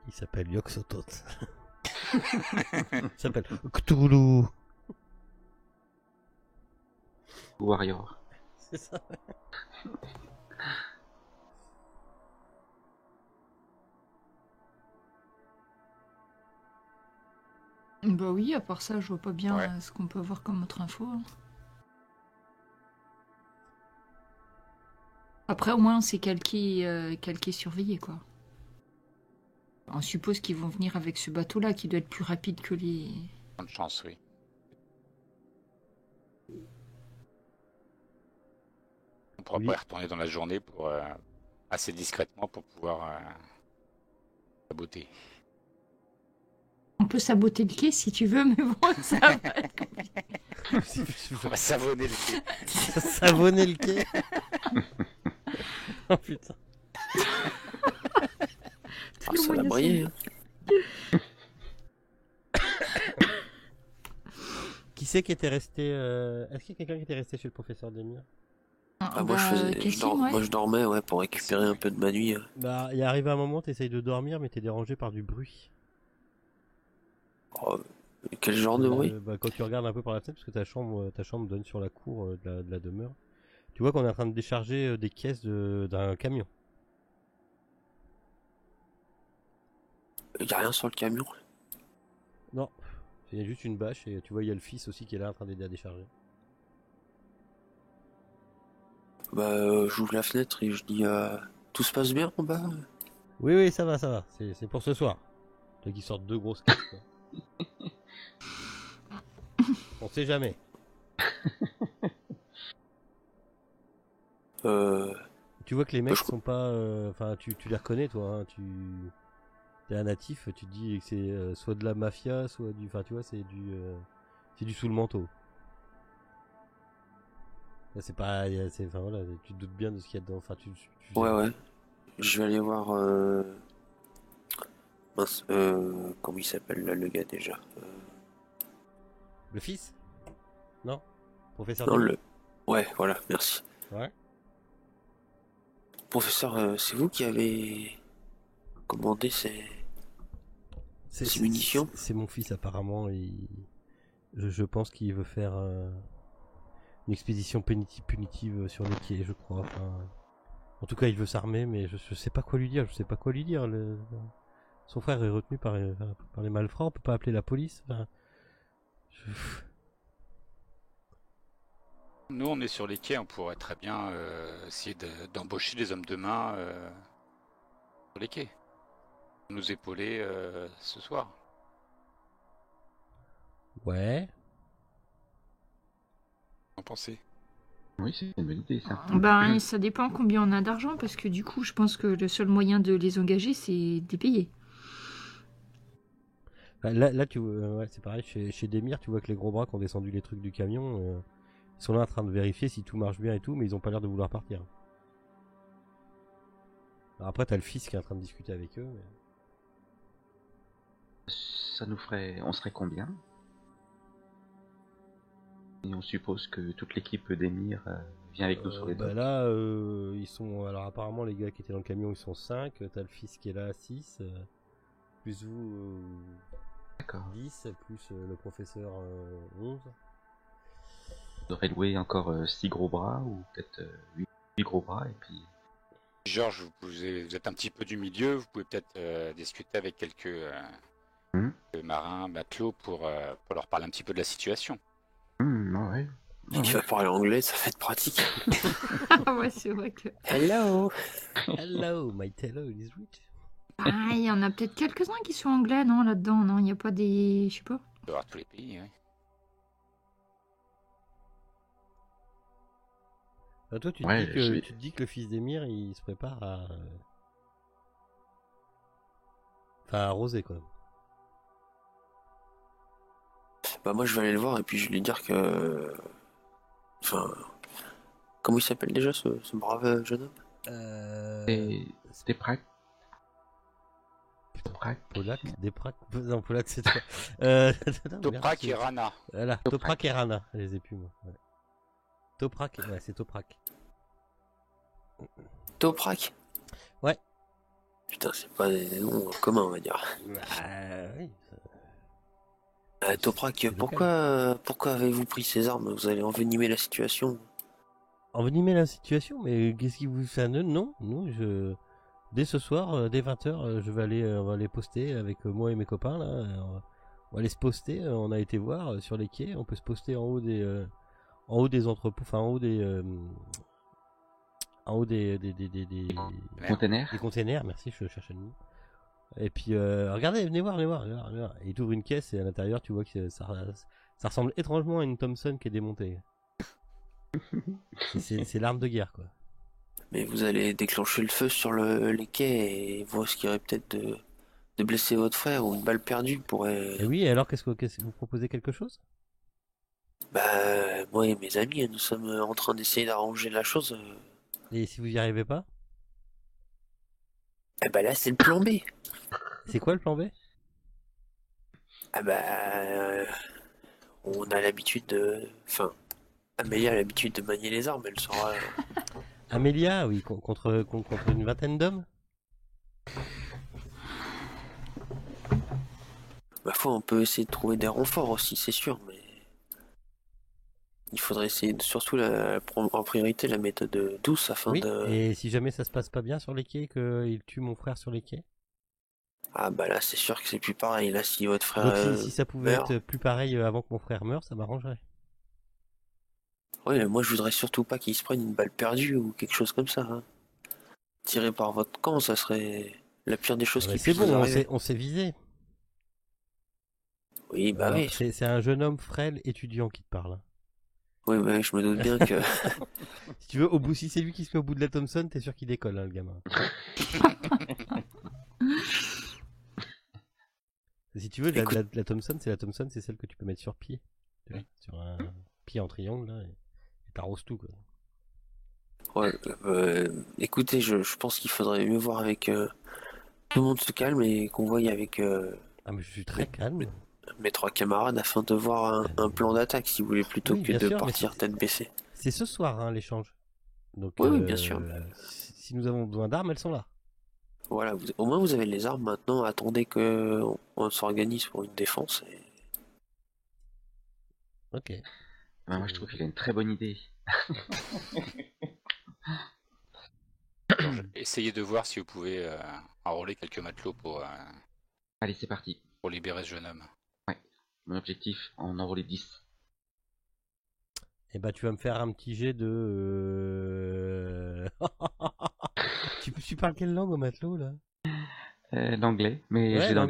Speaker 3: Il s'appelle Yoxotot. Il s'appelle Cthulhu.
Speaker 4: Warrior.
Speaker 3: C'est ça.
Speaker 1: Bah oui, à part ça, je vois pas bien
Speaker 2: Ouais.
Speaker 1: ce qu'on peut avoir comme autre info. Hein. Après, au moins, on sait quel quai est surveillé, quoi. On suppose qu'ils vont venir avec ce bateau-là qui doit être plus rapide que les...
Speaker 2: Bonne chance, oui. On pourra
Speaker 3: Oui.
Speaker 2: pas y retourner dans la journée pour assez discrètement pour pouvoir saboter.
Speaker 1: On peut saboter le quai si tu veux, mais bon, ça va être compliqué.
Speaker 2: On va savonner le quai.
Speaker 3: Savonner le quai. Oh putain.
Speaker 1: Tous
Speaker 5: Ah,
Speaker 1: les
Speaker 5: ça l'a
Speaker 1: moyens
Speaker 5: brillé.
Speaker 1: sont-
Speaker 3: Qui c'est qui était resté Est-ce qu'il y a quelqu'un qui était resté chez le professeur Demir?
Speaker 5: Ah, moi,
Speaker 1: Cassim, ouais.
Speaker 5: moi, je dormais ouais, pour récupérer un peu de ma nuit.
Speaker 3: Bah, il est arrivé un moment, t'essayes de dormir, mais t'es dérangé par du bruit.
Speaker 5: Oh, quel genre de bruit?
Speaker 3: Bah, quand tu regardes un peu par la fenêtre, parce que ta chambre donne sur la cour de la demeure, tu vois qu'on est en train de décharger des caisses d'un camion.
Speaker 5: Il y a rien sur le camion.
Speaker 3: Non, c'est juste une bâche et tu vois, il y a le fils aussi qui est là en train d'aider à décharger.
Speaker 5: Bah, j'ouvre la fenêtre et je dis tout se passe bien en bas?
Speaker 3: Oui, oui, ça va, ça va. C'est pour ce soir. Tu vois qu'ils sortent deux grosses caisses, quoi. On sait jamais. Tu vois que les mecs sont pas. Enfin, tu les reconnais, toi. Hein, t'es un natif, tu te dis que c'est soit de la mafia, soit du. Enfin, tu vois, c'est du sous le manteau. Là, c'est pas. Enfin, voilà, tu te doutes bien de ce qu'il y a dedans. Enfin,
Speaker 5: Ouais. Je vais aller voir. Mince, comment il s'appelle là, le gars déjà?
Speaker 3: Le fils? Non? Professeur
Speaker 5: Non,
Speaker 3: Demir.
Speaker 5: Ouais, voilà, merci.
Speaker 3: Ouais.
Speaker 5: Professeur, c'est vous qui avez commandé ces munitions?
Speaker 3: C'est mon fils, apparemment. Je pense qu'il veut faire une expédition punitive sur les quais, je crois. Enfin, en tout cas, il veut s'armer, mais je sais pas quoi lui dire. Je sais pas quoi lui dire. Son frère est retenu par les malfrats. On peut pas appeler la police. Enfin,
Speaker 2: Nous, on est sur les quais, on pourrait très bien essayer d'embaucher des hommes de main sur les quais. Nous épauler ce soir.
Speaker 3: Ouais.
Speaker 2: Qu'en pensez?
Speaker 4: Oui, c'est une bonne idée ça.
Speaker 1: Ben, ça dépend combien on a d'argent, parce que du coup, je pense que le seul moyen de les engager, c'est de les payer.
Speaker 3: Là, ouais, c'est pareil. Chez Demir, tu vois que les gros bras qui ont descendu les trucs du camion, ils sont là en train de vérifier si tout marche bien et tout, mais ils ont pas l'air de vouloir partir. Alors après, t'as le fils qui est en train de discuter avec eux. Mais...
Speaker 4: Ça nous ferait... On serait combien? Et on suppose que toute l'équipe d'Emir vient avec nous sur les
Speaker 3: bah
Speaker 4: docks.
Speaker 3: là, ils sont... Alors apparemment, les gars qui étaient dans le camion, ils sont 5. T'as le fils qui est là, 6. Plus vous,
Speaker 4: D'accord.
Speaker 3: 10. Plus le professeur, 11.
Speaker 4: On aurait loué encore 6 gros bras, ou peut-être 8 gros bras, et puis...
Speaker 2: Georges, vous êtes un petit peu du milieu, vous pouvez peut-être discuter avec quelques marins, matelots pour leur parler un petit peu de la situation.
Speaker 4: Ouais.
Speaker 5: Tu vas parler anglais, ça va être pratique.
Speaker 1: Ah ouais, c'est vrai que...
Speaker 5: Hello!
Speaker 3: Hello, my tailor is rich.
Speaker 1: Ah, il y en a peut-être quelques-uns qui sont anglais, non, là-dedans, non? Il n'y a pas des... Je sais pas.
Speaker 2: Il doit y avoir tous les pays, oui.
Speaker 3: Bah, toi, tu
Speaker 4: Ouais,
Speaker 3: te dis que le fils d'Emir, il se prépare à... Enfin, à arroser, quoi.
Speaker 5: Bah moi je vais aller le voir et puis je vais lui dire que... Enfin... Comment il s'appelle déjà ce brave jeune homme?
Speaker 4: C'était Prague.
Speaker 3: Polak, Deprak, non, Polak c'est toi.
Speaker 2: Toprak et Rana.
Speaker 3: Voilà, Toprak et Rana, je les ai plus moi. Ouais. Toprak, ouais, c'est Toprak.
Speaker 5: Toprak?
Speaker 3: Ouais.
Speaker 5: Putain, c'est pas des noms communs, on va dire.
Speaker 3: Oui.
Speaker 5: Toprak,
Speaker 3: c'est
Speaker 5: pourquoi avez-vous pris ces armes? Vous allez envenimer la situation.
Speaker 3: Envenimer la situation, mais qu'est-ce qui vous fait non, dès ce soir, dès 20h, on va aller poster avec moi et mes copains là. On va aller se poster. On a été voir sur les quais. On peut se poster en haut des entrepôts, enfin en haut des containers.
Speaker 4: Containers.
Speaker 3: Des containers. Merci, je cherchais le mot. Et puis, regardez, venez voir. Et il t'ouvre une caisse et à l'intérieur, tu vois que ça ressemble étrangement à une Thompson qui est démontée. C'est l'arme de guerre, quoi.
Speaker 5: Mais vous allez déclencher le feu sur les quais et vous risquerez peut-être de blesser votre frère ou une balle perdue pourrait...
Speaker 3: Et oui, et alors qu'est-ce que vous proposez quelque chose?
Speaker 5: Bah, moi et mes amis, nous sommes en train d'essayer d'arranger la chose.
Speaker 3: Et si vous y arrivez pas?
Speaker 5: Ah bah là, c'est le plan B.
Speaker 3: C'est quoi le plan B?
Speaker 5: Ah bah, on a l'habitude de... Enfin, Amélie a l'habitude de manier les armes, elle saura...
Speaker 3: Amélia, oui, contre une vingtaine d'hommes?
Speaker 5: Ma foi, on peut essayer de trouver des renforts aussi, c'est sûr, mais... Il faudrait essayer surtout prendre en priorité la méthode douce afin
Speaker 3: Oui,
Speaker 5: de...
Speaker 3: et si jamais ça se passe pas bien sur les quais, qu'il tue mon frère sur les quais?
Speaker 5: Ah bah là, c'est sûr que c'est plus pareil. Là, si votre frère
Speaker 3: Donc si ça pouvait
Speaker 5: meurt...
Speaker 3: être plus pareil avant que mon frère meure, ça m'arrangerait.
Speaker 5: Oui, mais moi, je voudrais surtout pas qu'il se prenne une balle perdue ou quelque chose comme ça. Hein. Tiré par votre camp, ça serait la pire des choses qui
Speaker 3: C'est
Speaker 5: puissent
Speaker 3: bon,
Speaker 5: vous arriver.
Speaker 3: on s'est visé.
Speaker 5: Oui, bah
Speaker 3: Alors,
Speaker 5: oui.
Speaker 3: c'est un jeune homme frêle étudiant qui te parle.
Speaker 5: Oui, mais je me doute bien que...
Speaker 3: Si tu veux, si c'est lui qui se met au bout de la Thompson, t'es sûr qu'il décolle, hein, le gamin. Si tu veux, la Thompson, c'est celle que tu peux mettre sur pied. Tu vois, sur un pied en triangle, là, et t'arroses tout, quoi.
Speaker 5: Ouais, écoutez, je pense qu'il faudrait mieux voir avec... Tout le monde se calme et qu'on voie avec...
Speaker 3: Ah, mais je suis très calme.
Speaker 5: Mes 3 camarades afin de voir un plan d'attaque, si vous voulez, plutôt que de partir tête baissée.
Speaker 3: C'est ce soir, hein, l'échange. Donc,
Speaker 5: oui, bien sûr.
Speaker 3: Si nous avons besoin d'armes, elles sont là.
Speaker 5: Voilà, au moins vous avez les armes maintenant. Attendez qu'on s'organise pour une défense.
Speaker 3: Ok.
Speaker 4: Moi, je trouve qu'il a une très bonne idée.
Speaker 2: Essayez de voir si vous pouvez enrôler quelques matelots pour...
Speaker 4: Allez, c'est parti.
Speaker 2: Pour libérer ce jeune homme.
Speaker 4: Ouais. Mon objectif, en enrôler 10.
Speaker 3: Et bah, tu vas me faire un petit jet de... Tu parles quelle langue au matelot, là?
Speaker 4: L'anglais, mais
Speaker 3: ouais,
Speaker 4: j'ai dans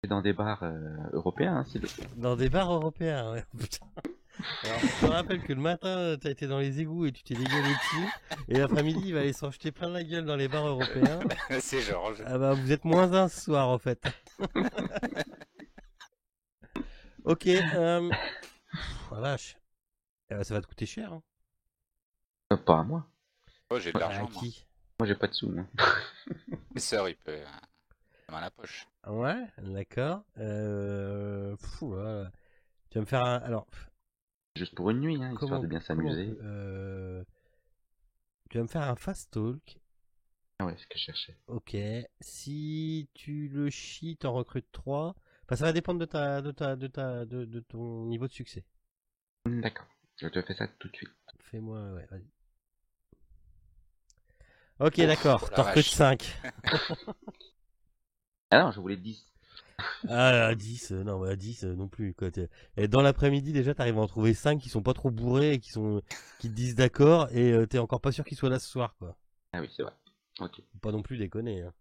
Speaker 3: dans
Speaker 4: des bars européens, hein,
Speaker 3: Dans des bars européens, ouais. Putain. Alors, je te rappelle que le matin, t'as été dans les égouts et tu t'es dégueulé dessus, et l'après-midi, il va aller s'en jeter plein la gueule dans les bars européens.
Speaker 2: C'est Georges.
Speaker 3: Ah bah, vous êtes -1 ce soir, en fait. Ok, oh, vache. Ça va te coûter cher, hein.
Speaker 4: Pas à moi.
Speaker 2: Oh, j'ai de l'argent,
Speaker 3: moi.
Speaker 4: Moi, j'ai pas de sous, moi.
Speaker 2: Mes sœurs, il peut... dans la poche.
Speaker 3: Ouais, d'accord. Voilà. Tu vas me faire un... Alors...
Speaker 4: Juste pour une nuit, hein, histoire de bien s'amuser.
Speaker 3: Tu vas me faire un fast talk.
Speaker 4: Ah ouais, c'est ce que je cherchais.
Speaker 3: Ok. Si tu le chies, t'en recrutes 3. Enfin, ça va dépendre de ton niveau de succès.
Speaker 4: D'accord. Je te fais ça tout de suite.
Speaker 3: Fais-moi, ouais, vas-y. Ok, d'accord. T'en recrutes 5.
Speaker 4: Ah non, je voulais 10.
Speaker 3: Ah, 10, non, bah 10 non plus. Quoi. Et dans l'après-midi, déjà, t'arrives à en trouver 5 qui sont pas trop bourrés et qui te disent d'accord, et t'es encore pas sûr qu'ils soient là ce soir, quoi.
Speaker 4: Ah oui, c'est vrai. Ok.
Speaker 3: Faut pas non plus déconner, hein.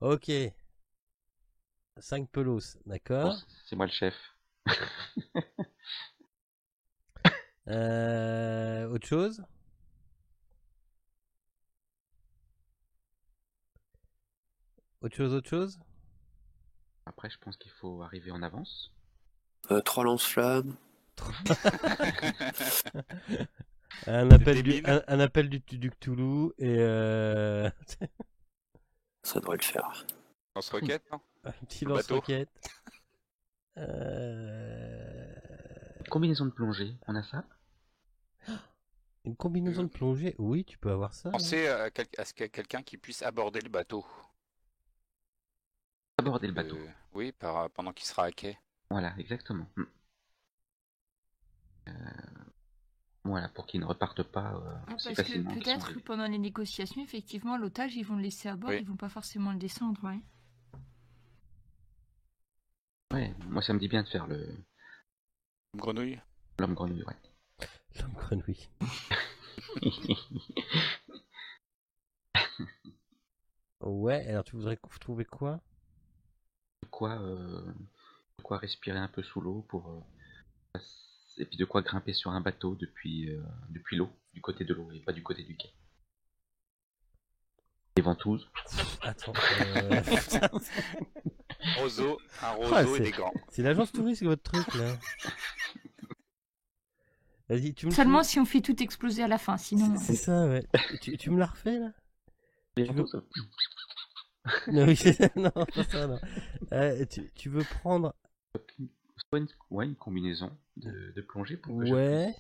Speaker 3: Ok. 5 pelos, d'accord.
Speaker 4: Bon, c'est moi le chef.
Speaker 3: Autre chose? Autre chose?
Speaker 4: Après, je pense qu'il faut arriver en avance.
Speaker 5: 3 lance-flammes.
Speaker 3: un appel du Cthulhu et
Speaker 5: ça devrait le faire.
Speaker 2: Lance-roquette, non?
Speaker 3: Un petit lance-roquette.
Speaker 4: Combinaison de plongée, on a ça?
Speaker 3: Une combinaison de plongée? Oui, tu peux avoir ça.
Speaker 2: Pensez à ce qu'il y ait quelqu'un qui puisse aborder le bateau.
Speaker 4: Aborder le bateau.
Speaker 2: Oui, pendant qu'il sera à quai.
Speaker 4: Voilà, exactement. Voilà, pour qu'il ne reparte pas si facilement.
Speaker 1: Parce que peut-être que pendant les négociations, effectivement, l'otage, ils vont le laisser à bord, ils vont pas forcément le descendre, ouais.
Speaker 4: Ouais, moi ça me dit bien de faire le...
Speaker 2: L'homme grenouille.
Speaker 4: L'homme grenouille, ouais.
Speaker 3: L'homme grenouille. Ouais, alors tu voudrais trouver quoi?
Speaker 4: De quoi respirer un peu sous l'eau et puis de quoi grimper sur un bateau depuis l'eau, du côté de l'eau et pas du côté du quai. Les ventouses.
Speaker 3: Attends.
Speaker 2: Un roseau et des gants.
Speaker 3: C'est l'agence touriste votre truc là. Vas-y,
Speaker 1: Seulement si on fait tout exploser à la fin, sinon.
Speaker 3: C'est ça, ouais. tu me la refais là?
Speaker 4: Les ventouses.
Speaker 3: Non, oui, non, pas ça, non. Tu veux prendre.
Speaker 4: Soit une combinaison de plongée pour que
Speaker 3: Ouais.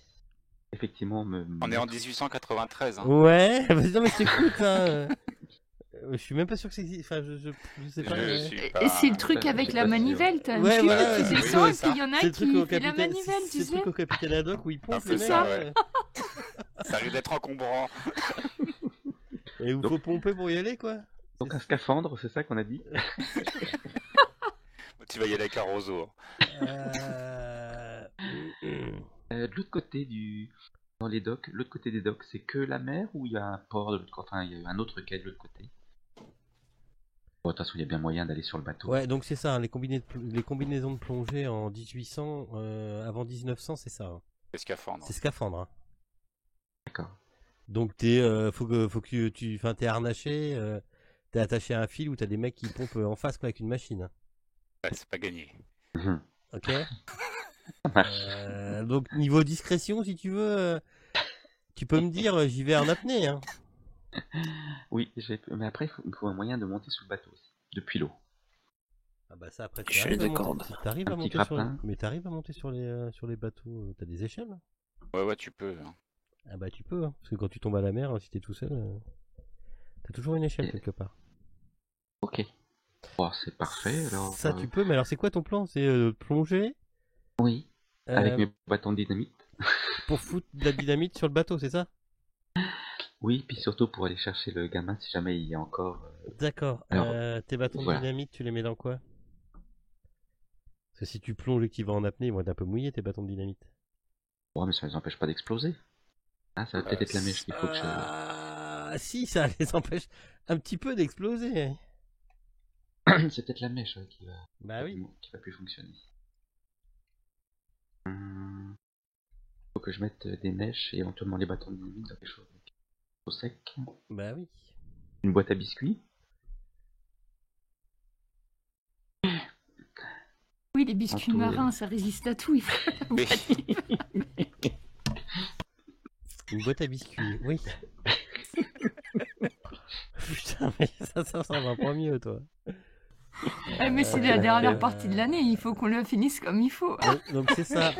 Speaker 4: Effectivement,
Speaker 2: On est en 1893. Hein.
Speaker 3: Ouais, non mais je t'écoute. Hein. Je suis même pas sûr que c'est. Enfin, je sais pas.
Speaker 1: Et c'est le truc avec la manivelle, t'as
Speaker 3: ouais, voilà,
Speaker 1: tu descends et puis il y en a qui fait la manivelle, tu sais.
Speaker 3: C'est le truc au capitaine Haddock où il pompe
Speaker 2: c'est ça, ouais. Ça risque d'être encombrant.
Speaker 3: Et il faut pomper pour y aller, quoi.
Speaker 4: Donc un scaphandre, c'est ça qu'on a dit.
Speaker 2: Tu vas y aller avec un roseau.
Speaker 4: De l'autre côté dans les docks, l'autre côté des docks, c'est que la mer ou il y a un port de l'autre côté, enfin il y a un autre quai de l'autre côté. Bon, de toute façon, il y a bien moyen d'aller sur le bateau.
Speaker 3: Ouais, donc c'est ça, les combinaisons de plongée en 1800, avant 1900, c'est ça. Hein.
Speaker 2: C'est scaphandre.
Speaker 3: C'est scaphandre. Hein.
Speaker 4: D'accord.
Speaker 3: Donc faut que t'es harnaché, t'es attaché à un fil où t'as des mecs qui pompent en face quoi, avec une machine.
Speaker 2: Ouais, c'est pas gagné.
Speaker 3: Ok. Donc niveau discrétion, si tu veux, tu peux me dire j'y vais en apnée. Hein.
Speaker 4: Oui, mais après il faut un moyen de monter sur le bateau aussi, depuis l'eau.
Speaker 3: Ah bah ça après
Speaker 5: t'arrives
Speaker 3: à monter mais t'arrives à monter sur les bateaux, t'as des échelles.
Speaker 2: Ouais, tu peux. Hein.
Speaker 3: Ah bah tu peux, hein, parce que quand tu tombes à la mer, si t'es tout seul, t'as toujours une échelle quelque part.
Speaker 4: Ok. Bon, c'est parfait. Alors,
Speaker 3: ça tu peux, mais alors c'est quoi ton plan? C'est plonger?
Speaker 4: Oui. Avec mes bâtons de dynamite.
Speaker 3: Pour foutre de la dynamite sur le bateau, c'est ça?
Speaker 4: Oui, puis surtout pour aller chercher le gamin si jamais il y a encore...
Speaker 3: D'accord. Tes bâtons de dynamite, tu les mets dans quoi? Parce que si tu plonges et que tu vas en apnée, ils vont être un peu mouillés tes bâtons de dynamite.
Speaker 4: Ouais, mais ça les empêche pas d'exploser. Ah, ça va peut-être être la mèche qu'il faut que je...
Speaker 3: Ah, si, ça les empêche un petit peu d'exploser.
Speaker 4: C'est peut-être la mèche qui va...
Speaker 3: Bah oui.
Speaker 4: Qui va plus fonctionner. Faut que je mette des mèches et éventuellement les bâtons de dynamite dans quelque chose au sec.
Speaker 3: Bah oui.
Speaker 4: Une boîte à biscuits.
Speaker 1: Oui, les biscuits marins, ça résiste à tout. Il faut
Speaker 3: Une boîte à biscuits, oui. Putain, mais ça va pas mieux, toi.
Speaker 1: Mais c'est la dernière partie de l'année, il faut qu'on le finisse comme il faut.
Speaker 3: Donc c'est ça.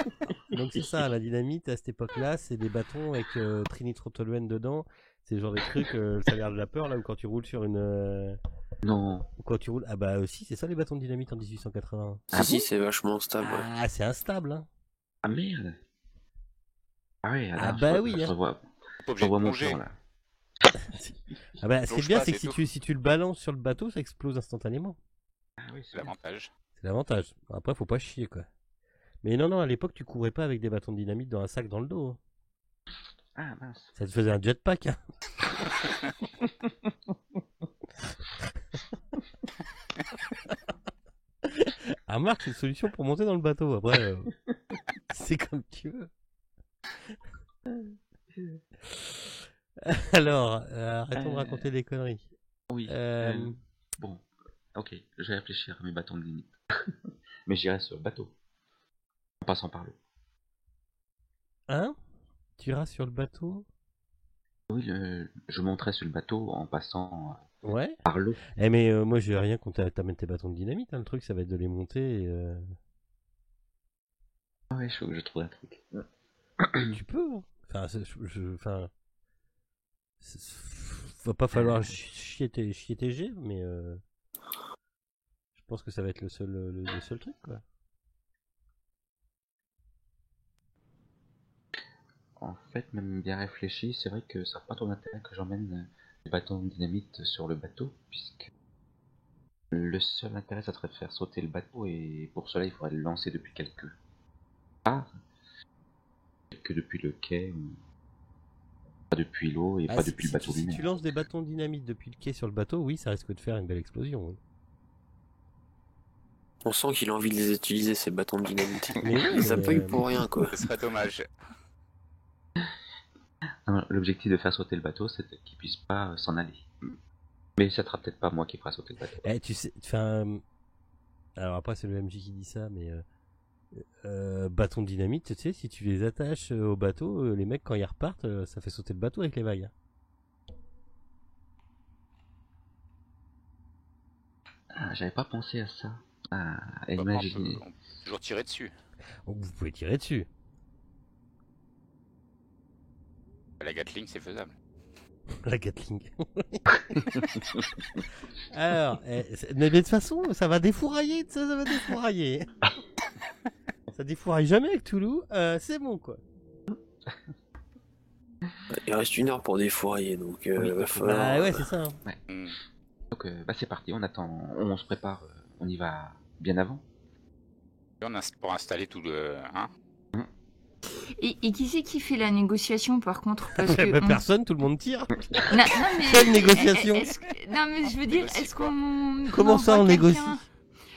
Speaker 3: Donc c'est ça, la dynamite à cette époque-là, c'est des bâtons avec trinitroptoluène dedans. C'est le genre des trucs, ça a l'air de la peur là, où quand tu roules sur une...
Speaker 4: Non.
Speaker 3: Quand tu roules... Ah bah aussi, c'est ça les bâtons de dynamite en 1880.
Speaker 5: Si, c'est vachement stable. Ouais.
Speaker 3: Ah, c'est instable, hein.
Speaker 4: Ah merde. Ah ouais, alors,
Speaker 3: ah bah oui.
Speaker 4: Je revois mon plan là.
Speaker 3: Ah bah ce qui est bien, c'est que si tu le balances sur le bateau, ça explose instantanément.
Speaker 4: Ah oui,
Speaker 2: c'est l'avantage.
Speaker 3: C'est l'avantage. Après, faut pas chier quoi. Mais non, à l'époque, tu courais pas avec des bâtons de dynamite dans un sac dans le dos. Hein.
Speaker 4: Ah mince.
Speaker 3: Ça te faisait un jetpack. Hein. Ah Marc, c'est une solution pour monter dans le bateau. Après, c'est comme tu veux. Alors, arrêtons de raconter des conneries.
Speaker 4: Oui. Bon, ok, je vais réfléchir à mes bâtons de dynamite. Mais j'irai sur le bateau. En passant par l'eau.
Speaker 3: Hein? Tu iras sur le bateau?
Speaker 4: Oui, je monterai sur le bateau en passant
Speaker 3: par
Speaker 4: l'eau.
Speaker 3: Mais moi, j'ai rien contre t'amènes tes bâtons de dynamite. Hein. Le truc, ça va être de les monter. Et,
Speaker 4: Ah ouais, je trouve un truc.
Speaker 3: Tu peux. Enfin, va pas falloir chier tes jets, mais je pense que ça va être le seul truc, quoi.
Speaker 4: En fait, même bien réfléchi, c'est vrai que ça n'a pas trop d'intérêt que j'emmène des bâtons de dynamite sur le bateau, puisque le seul intérêt, ça serait de faire sauter le bateau, et pour cela, il faudrait le lancer depuis quelque part, que depuis le quai. Pas depuis l'eau et pas depuis le bateau lui-même.
Speaker 3: Si tu lances des bâtons de dynamite depuis le quai sur le bateau, oui, ça risque de faire une belle explosion. Oui.
Speaker 5: On sent qu'il a envie de les utiliser, ces bâtons de dynamite.
Speaker 3: Mais oui,
Speaker 5: il les a pas eu pour rien, quoi.
Speaker 2: Ce serait dommage.
Speaker 4: L'objectif de faire sauter le bateau, c'est qu'il puisse pas s'en aller. Mais ça sera peut-être pas moi qui fera sauter le bateau.
Speaker 3: Tu sais, alors après c'est le MJ qui dit ça, mais bâton de dynamite, tu sais, si tu les attaches au bateau, les mecs quand ils repartent, ça fait sauter le bateau avec les vagues.
Speaker 4: Ah, j'avais pas pensé à ça. À
Speaker 2: On
Speaker 4: imaginer.
Speaker 2: peut toujours tirer dessus.
Speaker 3: Donc vous pouvez tirer dessus.
Speaker 2: La Gatling, c'est faisable.
Speaker 3: La Gatling. Alors, mais de toute façon, ça va défourailler, ça va défourailler. Ça défouraille jamais avec Toulouse, c'est bon quoi.
Speaker 5: Il reste 1 heure pour défourailler, donc va falloir...
Speaker 3: Bah ouais, c'est ça.
Speaker 4: Ouais. Donc c'est parti, on attend, on se prépare, on y va bien avant.
Speaker 2: Et pour installer tout le... Hein
Speaker 1: Et qui c'est qui fait la négociation par contre? Parce que
Speaker 3: personne, tout le monde tire.
Speaker 1: Non, mais
Speaker 3: Quelle négociation?
Speaker 1: Non mais je veux dire, est-ce qu'on...
Speaker 3: Comment ça on négocie?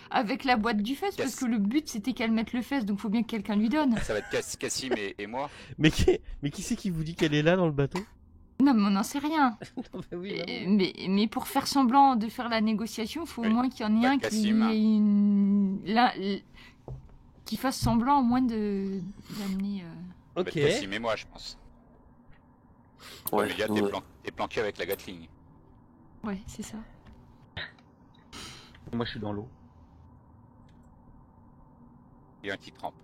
Speaker 1: Avec la boîte du fest, parce que le but c'était qu'elle mette le fest, donc faut bien que quelqu'un lui donne.
Speaker 2: Ça va être Cassim et moi.
Speaker 3: Mais qui c'est qui vous dit qu'elle est là dans le bateau?
Speaker 1: Non mais on n'en sait rien.
Speaker 3: Non, bah oui,
Speaker 1: mais pour faire semblant de faire la négociation, il faut au moins qu'il y en ait un qui fasse semblant au moins d'amener...
Speaker 3: Ok.
Speaker 2: Cassim et moi, je pense.
Speaker 5: Ouais,
Speaker 2: mais il y a des planqués avec la Gatling.
Speaker 1: Ouais, c'est ça.
Speaker 4: Moi je suis dans l'eau.
Speaker 2: Il y a un qui trempe.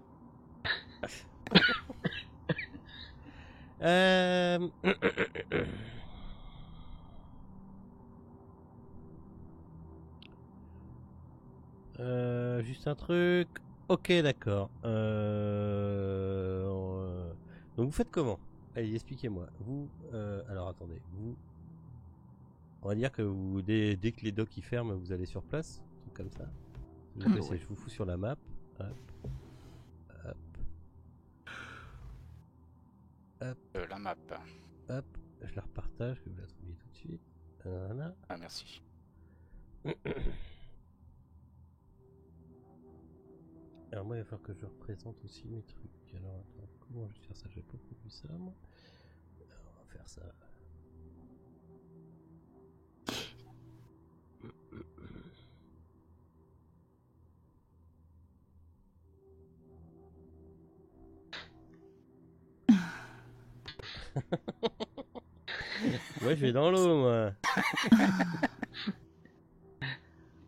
Speaker 3: Juste un truc. Ok, d'accord. Donc vous faites comment? Allez, expliquez-moi. Vous, alors attendez. On va dire que dès que les docks ils ferment, vous allez sur place, un truc comme ça. Je vous fous sur la map. Hop.
Speaker 2: La map.
Speaker 3: Hop, je la repartage, que vous la trouviez tout de suite. Voilà.
Speaker 2: Ah, merci.
Speaker 3: Alors moi, il va falloir que je représente aussi mes trucs. Alors attends, comment je vais faire ça? J'avais pas prévu ça, moi. Alors, on va faire ça. Ouais, je vais dans l'eau, moi.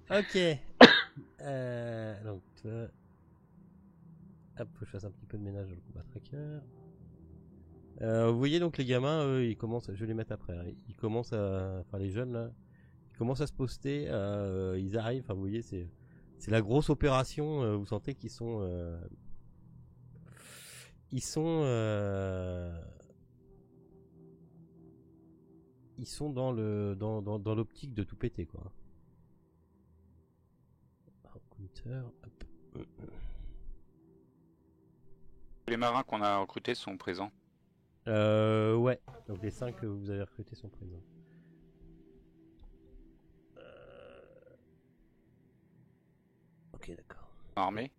Speaker 3: Ok. Donc, toi... Hop, faut que je fasse un petit peu de ménage dans le combat tracker. Vous voyez donc les gamins, eux, ils commencent, je vais les mettre après, hein. Ils commencent enfin les jeunes là, ils commencent à se poster, ils arrivent, enfin vous voyez, c'est la grosse opération, vous sentez qu'ils sont, dans l'optique de tout péter quoi. Counter, hop.
Speaker 2: Les marins qu'on a recrutés sont présents.
Speaker 3: Ouais, donc les 5 que vous avez recrutés sont présents. Ok, d'accord.
Speaker 2: Armés.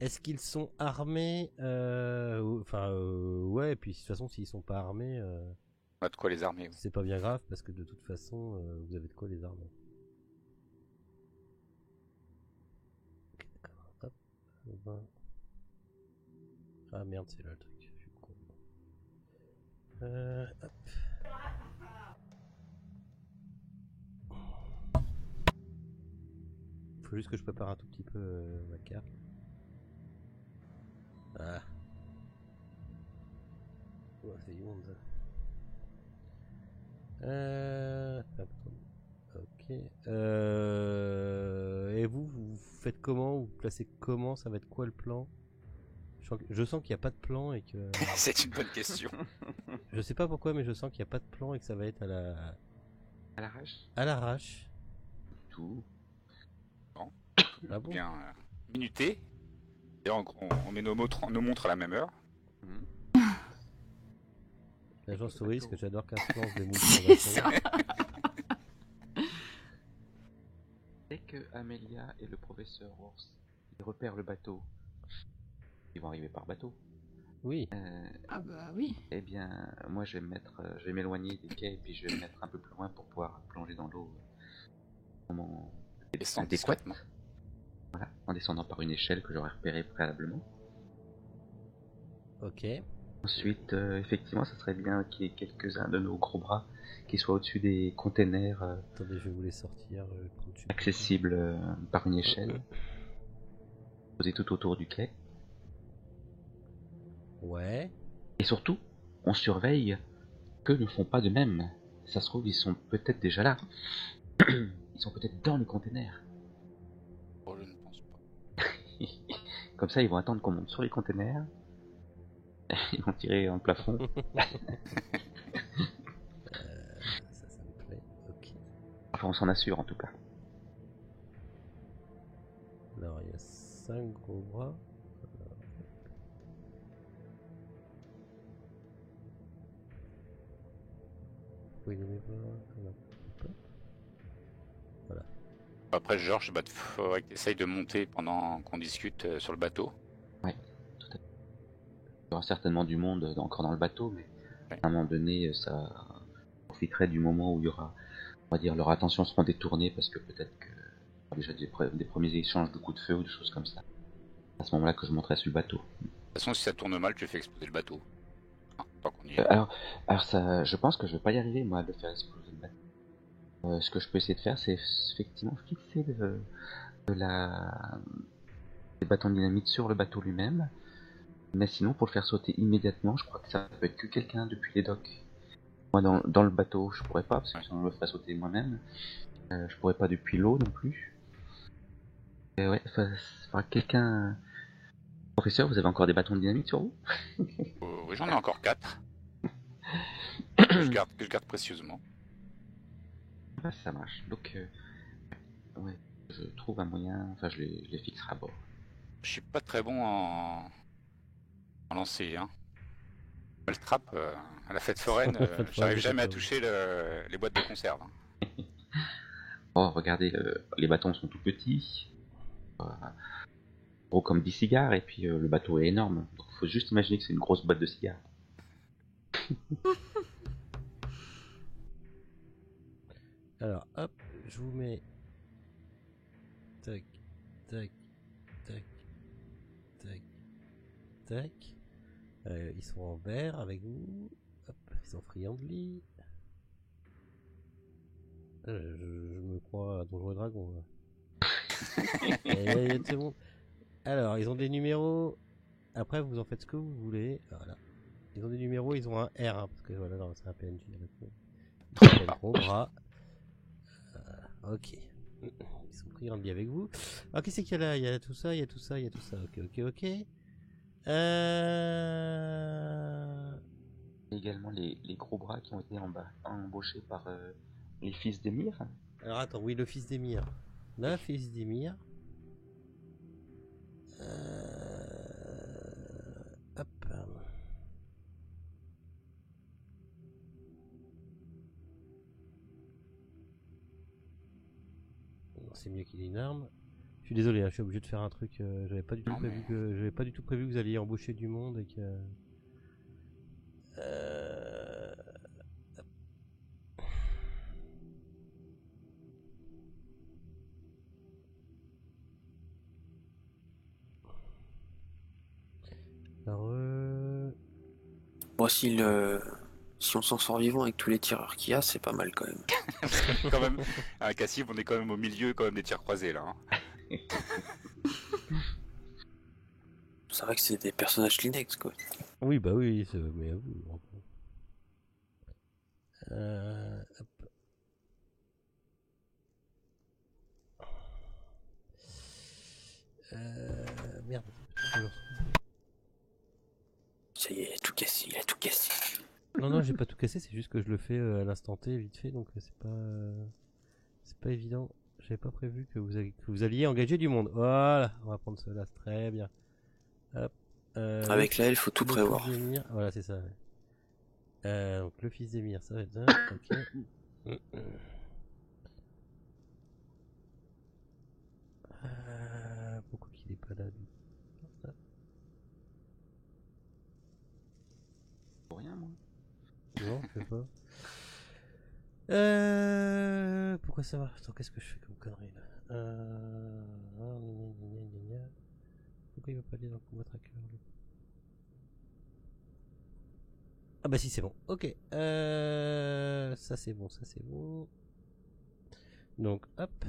Speaker 3: Est-ce qu'ils sont armés? Ouais, et puis de toute façon, s'ils sont pas armés,
Speaker 2: On a de quoi les armer. Oui.
Speaker 3: c'est pas bien grave parce que de toute façon, vous avez de quoi les armer. Ok, d'accord. Hop. 20. Ah merde, c'est là le truc. Je suis con. Hop. Faut juste que je prépare un tout petit peu ma carte. Ah. Ouais, c'est du monde ça. Ok. Et vous faites comment? Vous placez comment? Ça va être quoi le plan? Je sens qu'il n'y a pas de plan et que...
Speaker 2: C'est une bonne question.
Speaker 3: Je sais pas pourquoi, mais je sens qu'il n'y a pas de plan et que ça va être à
Speaker 4: l'arrache.
Speaker 3: À l'arrache.
Speaker 4: Tout.
Speaker 2: Bon.
Speaker 3: Ah bon?
Speaker 2: Bien minuté. Et on met nos montres à la même heure.
Speaker 3: L'agence touriste que j'adore qu'influence des moules.
Speaker 1: C'est ça.
Speaker 4: Dès que Amelia et le professeur Worf ils repèrent le bateau, ils vont arriver par bateau.
Speaker 3: Oui.
Speaker 1: Ah bah oui.
Speaker 4: Eh bien, moi je vais m'éloigner des quais et puis je vais me mettre un peu plus loin pour pouvoir plonger dans l'eau au moment adéquat. Voilà, en descendant par une échelle que j'aurais repérée préalablement.
Speaker 3: Ok.
Speaker 4: Ensuite, effectivement, ça serait bien qu'il y ait quelques-uns de nos gros bras qui soient au-dessus des containers
Speaker 3: Attendez, je vais vous les sortir.
Speaker 4: accessibles par une échelle, posés tout autour du quai.
Speaker 3: Ouais.
Speaker 4: Et surtout, on surveille qu'eux ne font pas de même. Ça se trouve, ils sont peut-être déjà là. Ils sont peut-être dans les containers.
Speaker 2: Oh, je ne pense pas.
Speaker 4: Comme ça, ils vont attendre qu'on monte sur les containers. Ils vont tirer dans le plafond.
Speaker 3: Ça me plaît. Ok.
Speaker 4: Enfin, on s'en assure en tout cas.
Speaker 3: Alors, il y a 5 gros bras. Oui, il voilà.
Speaker 2: Après, Georges, il faudrait que tu essayes de monter pendant qu'on discute sur le bateau.
Speaker 4: Ouais, tout à fait. Il y aura certainement du monde encore dans le bateau, mais
Speaker 2: ouais.
Speaker 4: À un moment donné, ça profiterait du moment où il y aura, on va dire, leur attention sera détournée parce que peut-être que il y aura déjà des premiers échanges de coups de feu ou des choses comme ça. À ce moment-là que je monterai sur le bateau.
Speaker 2: De toute façon, si ça tourne mal, tu fais exploser le bateau. Tant qu'on y est.
Speaker 4: Alors ça, je pense que je vais pas y arriver moi à le faire exploser le bateau. Ce que je peux essayer de faire, c'est effectivement fixer les bâtons de dynamite sur le bateau lui-même. Mais sinon, pour le faire sauter immédiatement, je crois que ça peut être que quelqu'un depuis les docks. Moi, dans le bateau, je pourrais pas, parce que sinon je le ferais sauter moi-même. Je pourrais pas depuis l'eau non plus. Et ouais, faudra quelqu'un... Professeur, vous avez encore des bâtons de dynamite sur vous?
Speaker 2: Oui, j'en ai encore 4. que je garde précieusement.
Speaker 4: Ah, ça marche. Donc, ouais, je trouve un moyen... Enfin, je les fixerai à bord.
Speaker 2: Je suis pas très bon en lancer, hein. Le trap, à la fête foraine, j'arrive jamais à toucher les boîtes de conserve.
Speaker 4: Oh, regardez, les bâtons sont tout petits. Gros comme 10 cigares, et puis le bateau est énorme. Donc, faut juste imaginer que c'est une grosse boîte de cigares.
Speaker 3: Alors, hop, je vous mets... Tac, tac, tac, tac, tac. Ils sont en vert avec vous. Hop, ils sont friandly. Je me crois à Donjons et Dragons là. Et tout le monde. Alors, ils ont des numéros. Après, vous en faites ce que vous voulez. Voilà. Ils ont des numéros, ils ont un R, hein, parce que voilà, non, c'est un PNJ. Ils ont gros bras. Ok. Ils sont friandly avec vous. Alors, qu'est-ce qu'il y a là? Il y a tout ça, il y a tout ça, il y a tout ça. Ok, ok, ok.
Speaker 4: Également les gros bras qui ont été embauchés par les fils d'Emir.
Speaker 3: Alors attends, oui, le fils d'Emir. Le fils d'Emir. Hop. Non, c'est mieux qu'il ait une arme. Je suis désolé, hein, je suis obligé de faire un truc. J'avais pas du tout prévu que vous alliez embaucher du monde et que. Alors,
Speaker 5: Moi, si on s'en sort vivant avec tous les tireurs qu'il y a, c'est pas mal quand même.
Speaker 2: Quand même, à Cassib, on est quand même au milieu quand même des tirs croisés là. Hein.
Speaker 5: C'est vrai que c'est des personnages Kleenex quoi.
Speaker 3: Oui, bah oui, mais à vous. Hop. Merde.
Speaker 5: Ça y est, il a tout cassé,
Speaker 3: Non, j'ai pas tout cassé, c'est juste que je le fais à l'instant T vite fait, donc c'est pas évident. J'avais pas prévu que vous alliez engager du monde. Voilà, on va prendre cela, c'est très bien. Hop.
Speaker 5: Avec la L, faut tout prévoir.
Speaker 3: Voilà, c'est ça. Ouais. Donc le fils d'Emir, ça va être ça. Ok. Pourquoi qu'il est pas là lui?
Speaker 4: Pour rien, moi.
Speaker 3: Non, je sais pas. Pourquoi ça marche? Attends, qu'est-ce que je fais comme connerie là? Pourquoi il veut pas aller dans le combat tracker lui? Ah bah si, c'est bon. Ok. Ça c'est bon, ça c'est bon. Donc hop.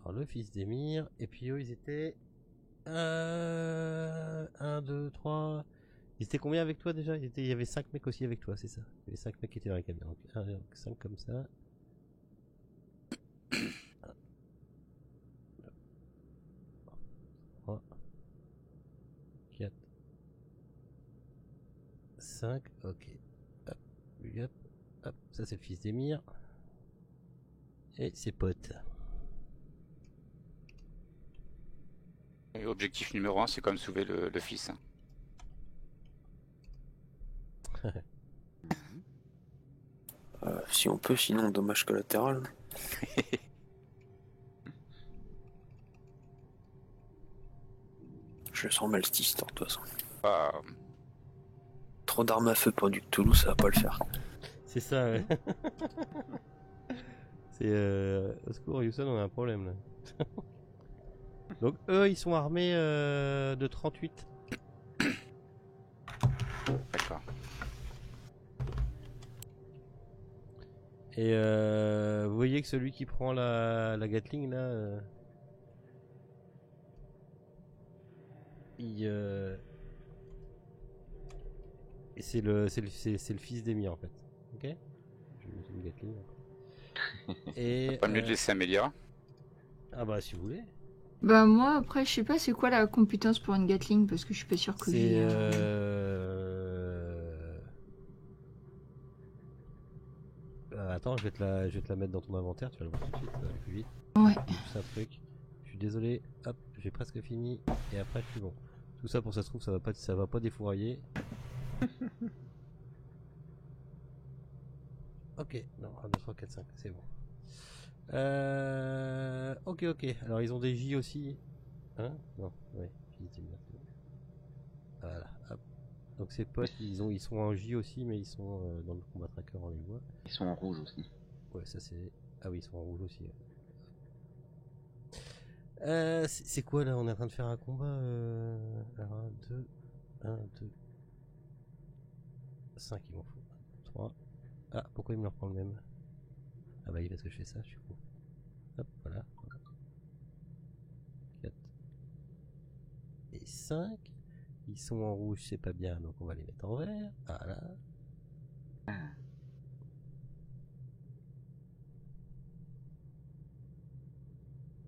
Speaker 3: Alors le fils d'Emir. Et puis eux ils étaient 1, 2, 3. Ils étaient combien avec toi déjà? Il y avait 5 mecs aussi avec toi, c'est ça? Il y avait 5 mecs qui étaient dans les camions. Donc 5 comme ça. 3, 4, 5, ok. Hop, lui, hop, hop, ça c'est le fils d'Emir. Et ses potes.
Speaker 2: Et objectif numéro 1, c'est quand même sauver le fils.
Speaker 5: Si on peut, sinon dommage collatéral. Je sens mal cette histoire de toute façon. Trop d'armes à feu pour du Toulouse, ça va pas le faire.
Speaker 3: C'est ça, ouais. C'est au secours, Houston, on a un problème là. Donc eux, ils sont armés de 38.
Speaker 2: D'accord.
Speaker 3: Et vous voyez que celui qui prend la Gatling là, et c'est le fils d'Emir en fait. Ok. Je vais mettre une Gatling. Et
Speaker 2: Pas mieux de laisser Amélia.
Speaker 3: Ah bah si vous voulez.
Speaker 1: Bah moi après je sais pas c'est quoi la compétence pour une Gatling parce que je suis pas sûr que
Speaker 3: c'est attends, je vais te la mettre dans ton inventaire, tu vas le voir tout de suite, ça va aller plus vite.
Speaker 1: Ouais.
Speaker 3: Juste un truc. Je suis désolé, hop, j'ai presque fini et après je suis bon. Tout ça pour ça se trouve ça va pas défourailler. Ok, non, 1, 2, 3, 4, 5, c'est bon. Ok. Alors ils ont des J aussi. Hein? Non, ouais. Voilà, hop. Donc ces potes, ils sont en J aussi, mais ils sont dans le combat tracker, on les voit.
Speaker 4: Ils sont en rouge aussi.
Speaker 3: Ouais, ça c'est... Ah oui, ils sont en rouge aussi. C'est quoi là? On est en train de faire un combat. 1, 2, 5, il m'en faut. 3. Ah, pourquoi il me le reprend le même? Ah bah oui, parce que je fais ça, je suis con. Hop, voilà. 4 et 5. Ils sont en rouge, c'est pas bien, donc on va les mettre en vert. Voilà.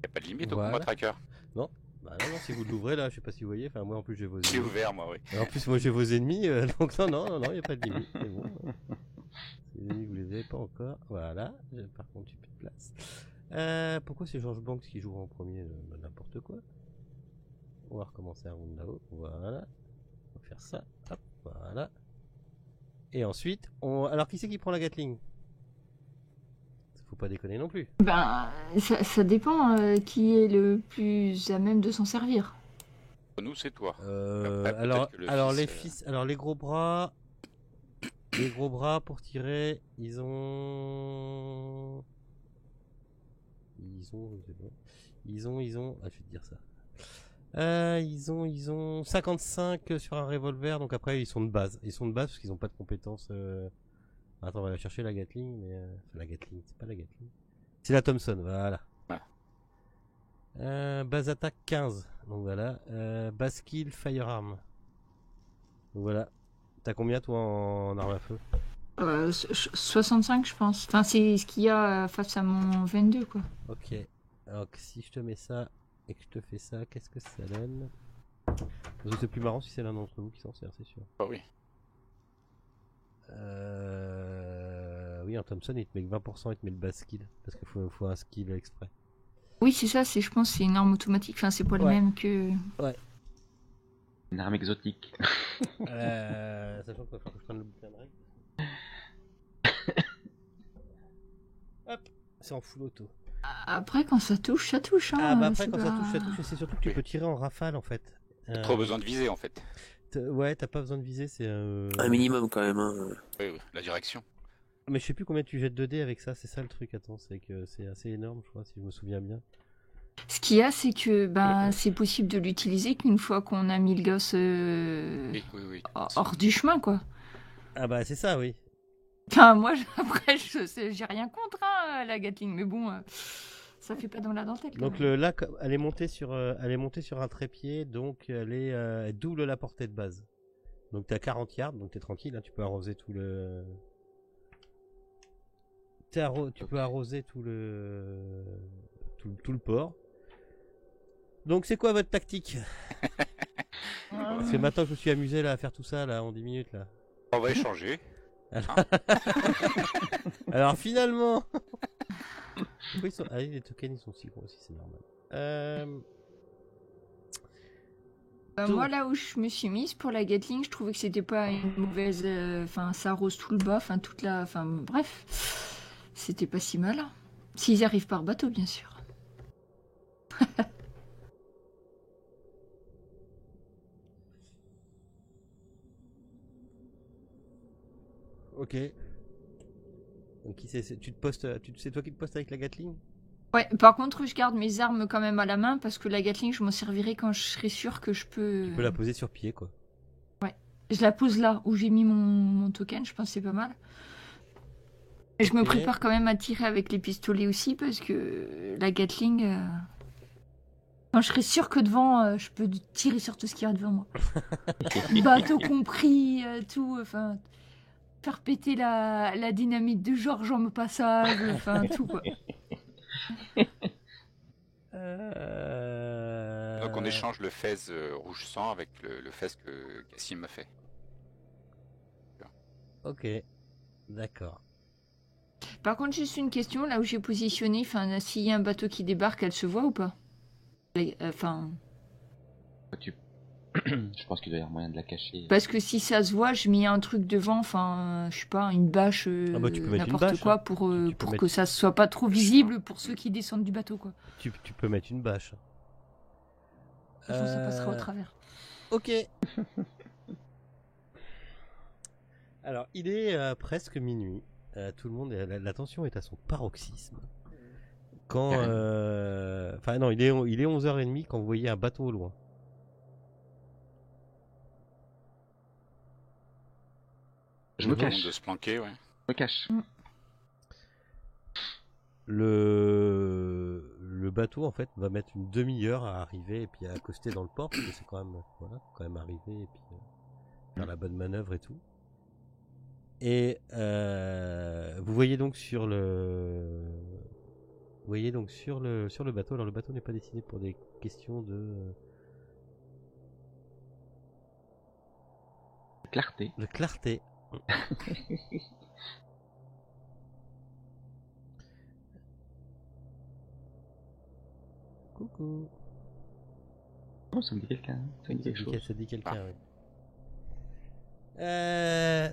Speaker 2: Y a pas de limite au combat tracker.
Speaker 3: Non. Bah non, si vous l'ouvrez là, je sais pas si vous voyez, enfin moi en plus j'ai vos ennemis.
Speaker 2: C'est ouvert moi, oui.
Speaker 3: Et en plus moi j'ai vos ennemis, donc non, y a pas de limite, c'est bon. Les ennemis vous les avez pas encore, voilà, par contre j'ai plus de place. Pourquoi c'est George Banks qui joue en premier, n'importe quoi. On va recommencer un round là-haut, voilà. On va faire ça, hop, voilà. Et ensuite, alors qui c'est qui prend la Gatling? Faut pas déconner non plus.
Speaker 1: Ben, ça dépend qui est le plus à même de s'en servir.
Speaker 2: Nous, c'est toi.
Speaker 3: Alors les fils, alors les gros bras pour tirer, ils ont, ah, je vais te dire ça. Ils ont 55 sur un revolver, donc après ils sont de base. Ils sont de base parce qu'ils ont pas de compétences. Attends, on va aller chercher la Gatling, mais enfin, la Gatling, c'est pas la Gatling. C'est la Thompson, voilà. Base attaque 15, donc voilà. Base kill firearm. Donc voilà. T'as combien toi en arme à feu?
Speaker 1: 65 je pense. Enfin c'est ce qu'il y a face à mon 22 quoi.
Speaker 3: Ok. Donc si je te mets ça et que je te fais ça, qu'est-ce que ça donne? C'est plus marrant si c'est l'un d'entre vous qui s'en sert, c'est sûr.
Speaker 2: Ah oui.
Speaker 3: Oui, en Thompson, il te met que 20%, il te met le bas skill. Parce qu'il faut un skill exprès.
Speaker 1: Oui, c'est ça, je pense c'est une arme automatique, enfin c'est pas le même que...
Speaker 3: Ouais.
Speaker 4: Une arme exotique.
Speaker 3: Sachant qu'il faut que je prenne le bouquin de règles. Hop, c'est en full auto.
Speaker 1: Après, quand ça touche, hein.
Speaker 3: Ah bah après, quand
Speaker 1: pas...
Speaker 3: ça touche, et c'est surtout que tu peux tirer en rafale, en fait.
Speaker 2: Trop besoin de viser, en fait.
Speaker 3: Ouais, t'as pas besoin de viser, c'est...
Speaker 5: Un minimum, quand même, hein.
Speaker 2: Oui, la direction.
Speaker 3: Mais je sais plus combien tu jettes de dés avec ça, c'est ça le truc, attends, c'est que c'est assez énorme, je crois, si je me souviens bien.
Speaker 1: Ce qu'il y a, c'est que c'est possible de l'utiliser qu'une fois qu'on a mis le gosse
Speaker 2: Oui.
Speaker 1: hors du chemin, quoi.
Speaker 3: Ah bah c'est ça, oui.
Speaker 1: Enfin, moi, après, j'ai rien contre la Gatling, mais bon, ça fait pas dans la dentelle.
Speaker 3: Donc là, elle est montée sur un trépied, donc elle double la portée de base. Donc t'es à 40 yards, donc t'es tranquille, hein, tu peux arroser tout le... Tu peux arroser tout le port. Donc c'est quoi votre tactique? C'est maintenant que je me suis amusé là à faire tout ça là en 10 minutes là.
Speaker 2: On va échanger.
Speaker 3: Alors finalement les tokens ils sont si gros aussi, c'est normal.
Speaker 1: Moi là où je me suis mise pour la Gatling, je trouvais que c'était pas une mauvaise... Enfin, ça arrose tout le bas, enfin toute la... Enfin bref, c'était pas si mal. S'ils arrivent par bateau, bien sûr.
Speaker 3: Ok. Donc c'est toi qui te postes avec la Gatling?
Speaker 1: Ouais, par contre, je garde mes armes quand même à la main parce que la Gatling, je m'en servirai quand je serai sûr que je peux...
Speaker 3: Tu peux la poser sur pied, quoi.
Speaker 1: Ouais. Je la pose là où j'ai mis mon token, je pense que c'est pas mal. Et je me prépare quand même à tirer avec les pistolets aussi parce que la Gatling... Quand je serai sûr que devant, je peux tirer sur tout ce qu'il y a devant moi. Bateau compris, tout, enfin... Faire péter la dynamite de Georges en passage, enfin tout quoi.
Speaker 2: Donc on échange le fez rouge sang avec le fez que Cassim m'a fait.
Speaker 3: Ok, d'accord.
Speaker 1: Par contre, juste une question, là où j'ai positionné, enfin, s'il y a un bateau qui débarque, elle se voit ou pas? Enfin...
Speaker 4: Je pense qu'il doit y avoir moyen de la cacher.
Speaker 1: Parce que si ça se voit, je mets un truc devant, enfin, je sais pas, une bâche, n'importe quoi, pour que ça soit pas trop visible pour ceux qui descendent du bateau, quoi.
Speaker 3: Tu peux mettre une bâche.
Speaker 1: De toute façon, ça passera au travers.
Speaker 3: Ok. Alors, il est presque minuit. Tout le monde, la tension est à son paroxysme. Quand, enfin non, il est 11h30 quand vous voyez un bateau au loin.
Speaker 4: Je me cache.
Speaker 2: De se planquer, ouais.
Speaker 4: Je me cache.
Speaker 3: Le bateau en fait va mettre une demi-heure à arriver et puis à accoster dans le port parce que c'est quand même arriver et puis faire la bonne manœuvre et tout. Et vous voyez donc sur le bateau. Alors le bateau n'est pas dessiné pour des questions de
Speaker 4: clarté.
Speaker 3: De clarté. Coucou.
Speaker 4: Oh, ça me dit quelqu'un. Ça me dit quelque chose.
Speaker 3: Ça dit quelqu'un, oui.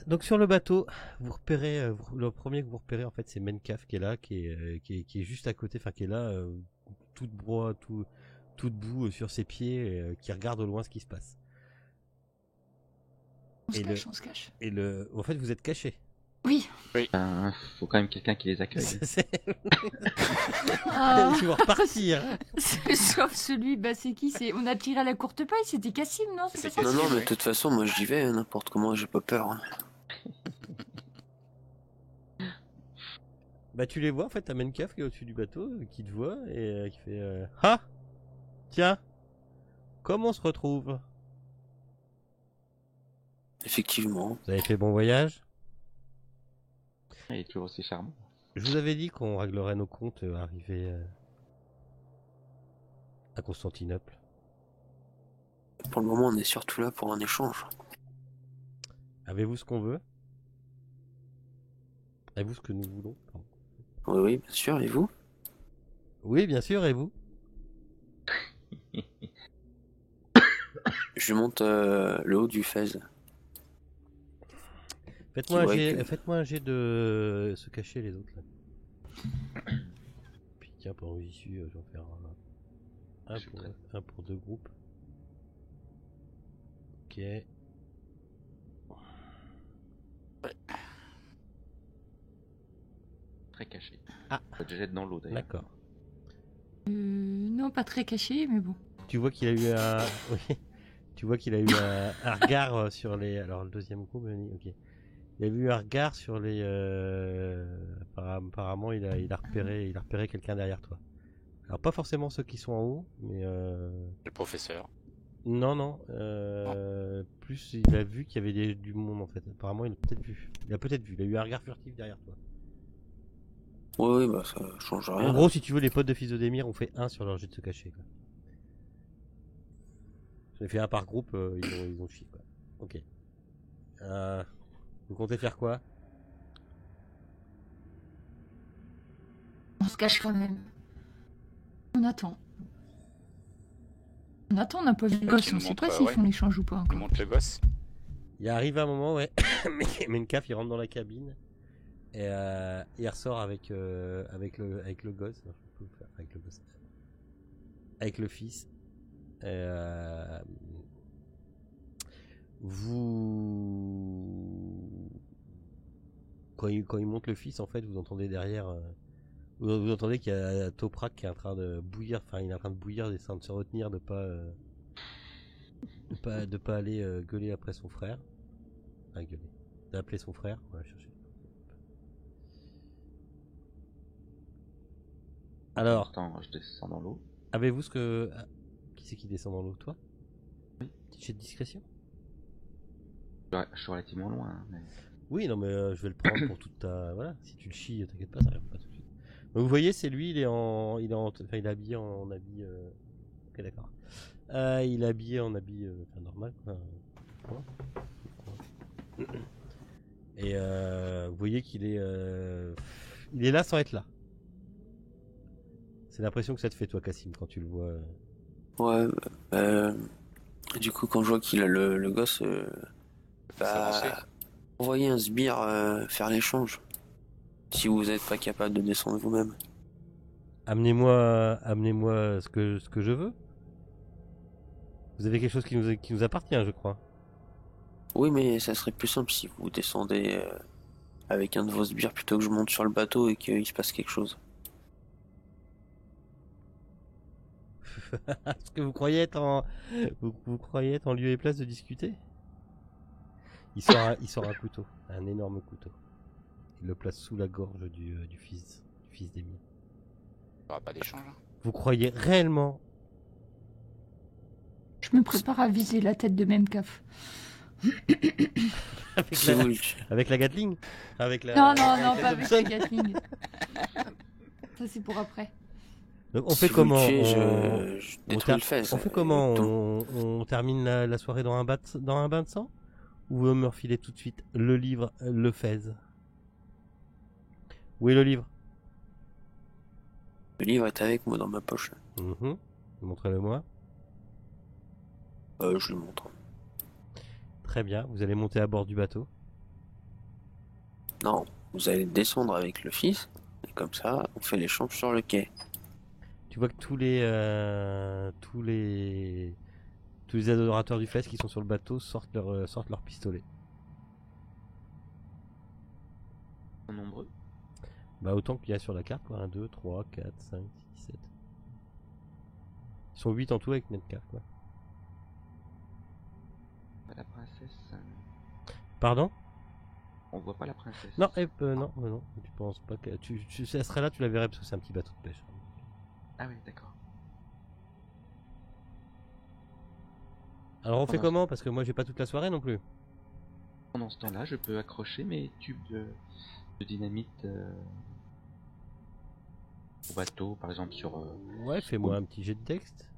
Speaker 3: Donc sur le bateau, vous repérez le premier que vous repérez en fait c'est Mencaf qui est là, qui est juste à côté, enfin qui est là, tout debout sur ses pieds, qui regarde au loin ce qui se passe.
Speaker 1: On se cache.
Speaker 3: Et en fait vous êtes caché.
Speaker 1: Oui.
Speaker 4: Faut quand même quelqu'un qui les accueille.
Speaker 3: Tu vas repartir.
Speaker 1: Sauf celui, c'est qui? On a tiré à la courte paille, c'était Cassim, non?
Speaker 5: C'est pas ça? Non, mais de toute façon, moi j'y vais, n'importe comment, j'ai pas peur. Hein.
Speaker 3: Tu les vois, en fait, t'as Mencaf qui est au-dessus du bateau, qui te voit et qui fait Ah! Tiens! Comment on se retrouve?
Speaker 5: Effectivement.
Speaker 3: Vous avez fait bon voyage?
Speaker 4: Il est toujours aussi charmant.
Speaker 3: Je vous avais dit qu'on réglerait nos comptes arrivés à Constantinople.
Speaker 5: Pour le moment, on est surtout là pour un échange.
Speaker 3: Avez-vous ce qu'on veut? Avez-vous ce que nous voulons?
Speaker 5: Oui, bien sûr, et vous?
Speaker 3: Oui, bien sûr, et vous?
Speaker 5: Je monte le haut du Fez.
Speaker 3: Faites-moi un jet de se cacher les autres là. Puis tiens, pendant que j'y suis, je vais en faire un pour 2 groupes. Ok.
Speaker 4: Très caché.
Speaker 3: Ah.
Speaker 4: Ça te jette dans l'eau d'ailleurs.
Speaker 3: D'accord.
Speaker 1: Non, pas très caché, mais bon.
Speaker 3: Tu vois qu'il a eu un. Oui. Tu vois qu'il a eu un regard sur les. Alors le deuxième groupe, ok. Il a eu un regard sur les. Apparemment, il a repéré quelqu'un derrière toi. Alors pas forcément ceux qui sont en haut, mais.
Speaker 2: Le professeur.
Speaker 3: Non. Plus il a vu qu'il y avait du monde en fait. Apparemment, il a peut-être vu. Il a eu un regard furtif derrière toi.
Speaker 5: Oui, bah ça change rien.
Speaker 3: En gros, si tu veux, les potes de Fils de Démir ont fait 1 sur leur jet de se cacher. Quoi. J'en ai fait un par groupe, ils ont chié. Quoi. Ok. Vous comptez faire quoi?
Speaker 1: On se cache quand même. On attend. On n'a pas vu le gosse, on sait pas s'ils font l'échange ou pas
Speaker 2: On
Speaker 1: encore.
Speaker 2: monte le gosse.
Speaker 3: Il arrive un moment, ouais. Menkaf, il rentre dans la cabine. Et il ressort avec le gosse. Non, je peux le faire avec le gosse. Avec le fils. Quand il monte le fils, en fait, vous entendez derrière. Vous entendez qu'il y a Toprak qui est en train de bouillir. Enfin, il est en train de bouillir, d'essayer de se retenir, de pas aller gueuler après son frère. Enfin, gueuler. D'appeler son frère. On va chercher. Alors,
Speaker 4: attends, je descends dans l'eau.
Speaker 3: Avez-vous ce que... Qui c'est qui descend dans l'eau? Toi?
Speaker 4: Oui.
Speaker 3: Petit jet de discrétion?
Speaker 4: Je suis relativement loin. Mais...
Speaker 3: Oui, non, mais je vais le prendre pour toute ta... Voilà, si tu le chies, t'inquiète pas, ça arrive pas tout de suite. Donc, vous voyez, c'est lui, il est habillé en habit... Ok, d'accord. Il est habillé en habit normal, quoi. Et vous voyez qu'il est... il est là sans être là. C'est l'impression que ça te fait, toi, Cassim, quand tu le vois.
Speaker 5: Ouais, du coup, quand je vois qu'il a le gosse, envoyez un sbire faire l'échange. Si vous n'êtes pas capable de descendre vous-même.
Speaker 3: Amenez-moi ce que je veux. Vous avez quelque chose qui nous appartient, je crois.
Speaker 5: Oui, mais ça serait plus simple si vous descendez avec un de vos sbires plutôt que je monte sur le bateau et qu'il se passe quelque chose.
Speaker 3: Est-ce que vous croyez être en lieu et place de discuter? Il sort un couteau, un énorme couteau. Il le place sous la gorge du fils d'Emile.
Speaker 2: Il n'y aura pas d'échange.
Speaker 3: Vous croyez réellement?
Speaker 1: Je me prépare à viser la tête de Menkaf.
Speaker 3: Avec la Gatling?
Speaker 1: Non, pas avec la Gatling. Ça c'est pour après.
Speaker 3: Donc on fait comment?
Speaker 5: On
Speaker 3: fait comment? On termine la soirée dans un bain de sang? Ou vous me refilez tout de suite le livre, le Fez? Où est le livre?
Speaker 5: Le livre est avec moi dans ma poche.
Speaker 3: Montrez-le-moi.
Speaker 5: Je le montre.
Speaker 3: Très bien, vous allez monter à bord du bateau.
Speaker 5: Non, vous allez descendre avec le fils, et comme ça, on fait l'échange sur le quai.
Speaker 3: Tu vois que tous les adorateurs du Fez qui sont sur le bateau sortent leur pistolet.
Speaker 4: Ils sont nombreux?
Speaker 3: Bah autant qu'il y a sur la carte, quoi. 1, 2, 3, 4, 5, 6, 7. Ils sont 8 en tout avec Menkaf, quoi.
Speaker 4: La princesse...
Speaker 3: Pardon?
Speaker 4: On voit pas la princesse.
Speaker 3: Non, non, tu penses pas que... elle serait là, tu la verrais parce que c'est un petit bateau de pêche.
Speaker 4: Ah oui, d'accord.
Speaker 3: Alors on fait comment? Parce que moi j'ai pas toute la soirée non plus.
Speaker 4: Pendant ce temps-là, je peux accrocher mes tubes de dynamite au bateau, par exemple sur...
Speaker 3: Ouais, fais-moi un petit jet de texte.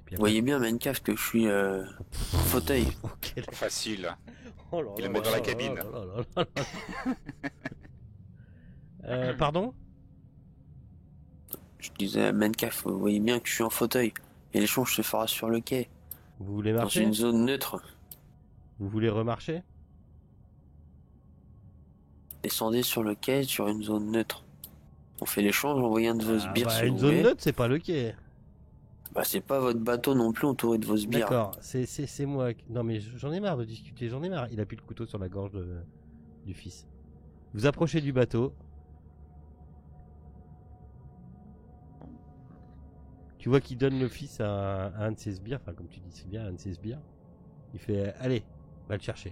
Speaker 5: Vous voyez bien, Menkaf, que je suis en fauteuil.
Speaker 2: Facile.
Speaker 3: Oh là
Speaker 2: Il le met dans la cabine.
Speaker 3: Pardon?
Speaker 5: Je disais à Mencaf, vous voyez bien que je suis en fauteuil. Et l'échange se fera sur le quai.
Speaker 3: Vous voulez
Speaker 5: Dans
Speaker 3: marcher?
Speaker 5: une zone neutre.
Speaker 3: Vous voulez remarcher?
Speaker 5: Descendez sur le quai sur une zone neutre. On fait l'échange, envoyez un de vos sbires si
Speaker 3: Une
Speaker 5: vous
Speaker 3: zone
Speaker 5: voulez.
Speaker 3: neutre, c'est pas le quai.
Speaker 5: Bah c'est pas votre bateau non plus entouré de vos sbires.
Speaker 3: D'accord, c'est moi. Non mais j'en ai marre de discuter, j'en ai marre. Il appuie le couteau sur la gorge du fils. Vous approchez du bateau. Tu vois qu'il donne le fils à un de ses sbires, enfin comme tu dis c'est bien, un de ses sbires. Il fait allez, va le chercher.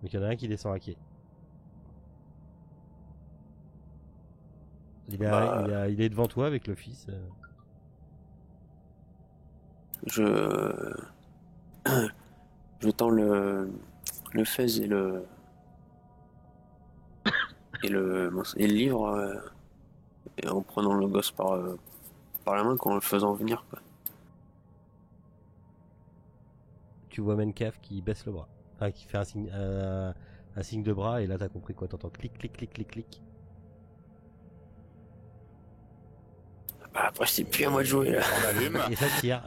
Speaker 3: Donc il y en a un qui descend à quai. Il est devant toi avec le fils.
Speaker 5: Je tends le fez et le livre et en prenant le gosse par la main qu'en le faisant venir quoi.
Speaker 3: Tu vois Mencaf qui baisse le bras, enfin qui fait un signe de bras et là t'as compris quoi, t'entends clic clic clic clic clic.
Speaker 5: Bah après c'est plus à moi de jouer là.
Speaker 2: On allume.
Speaker 3: Et ça tire.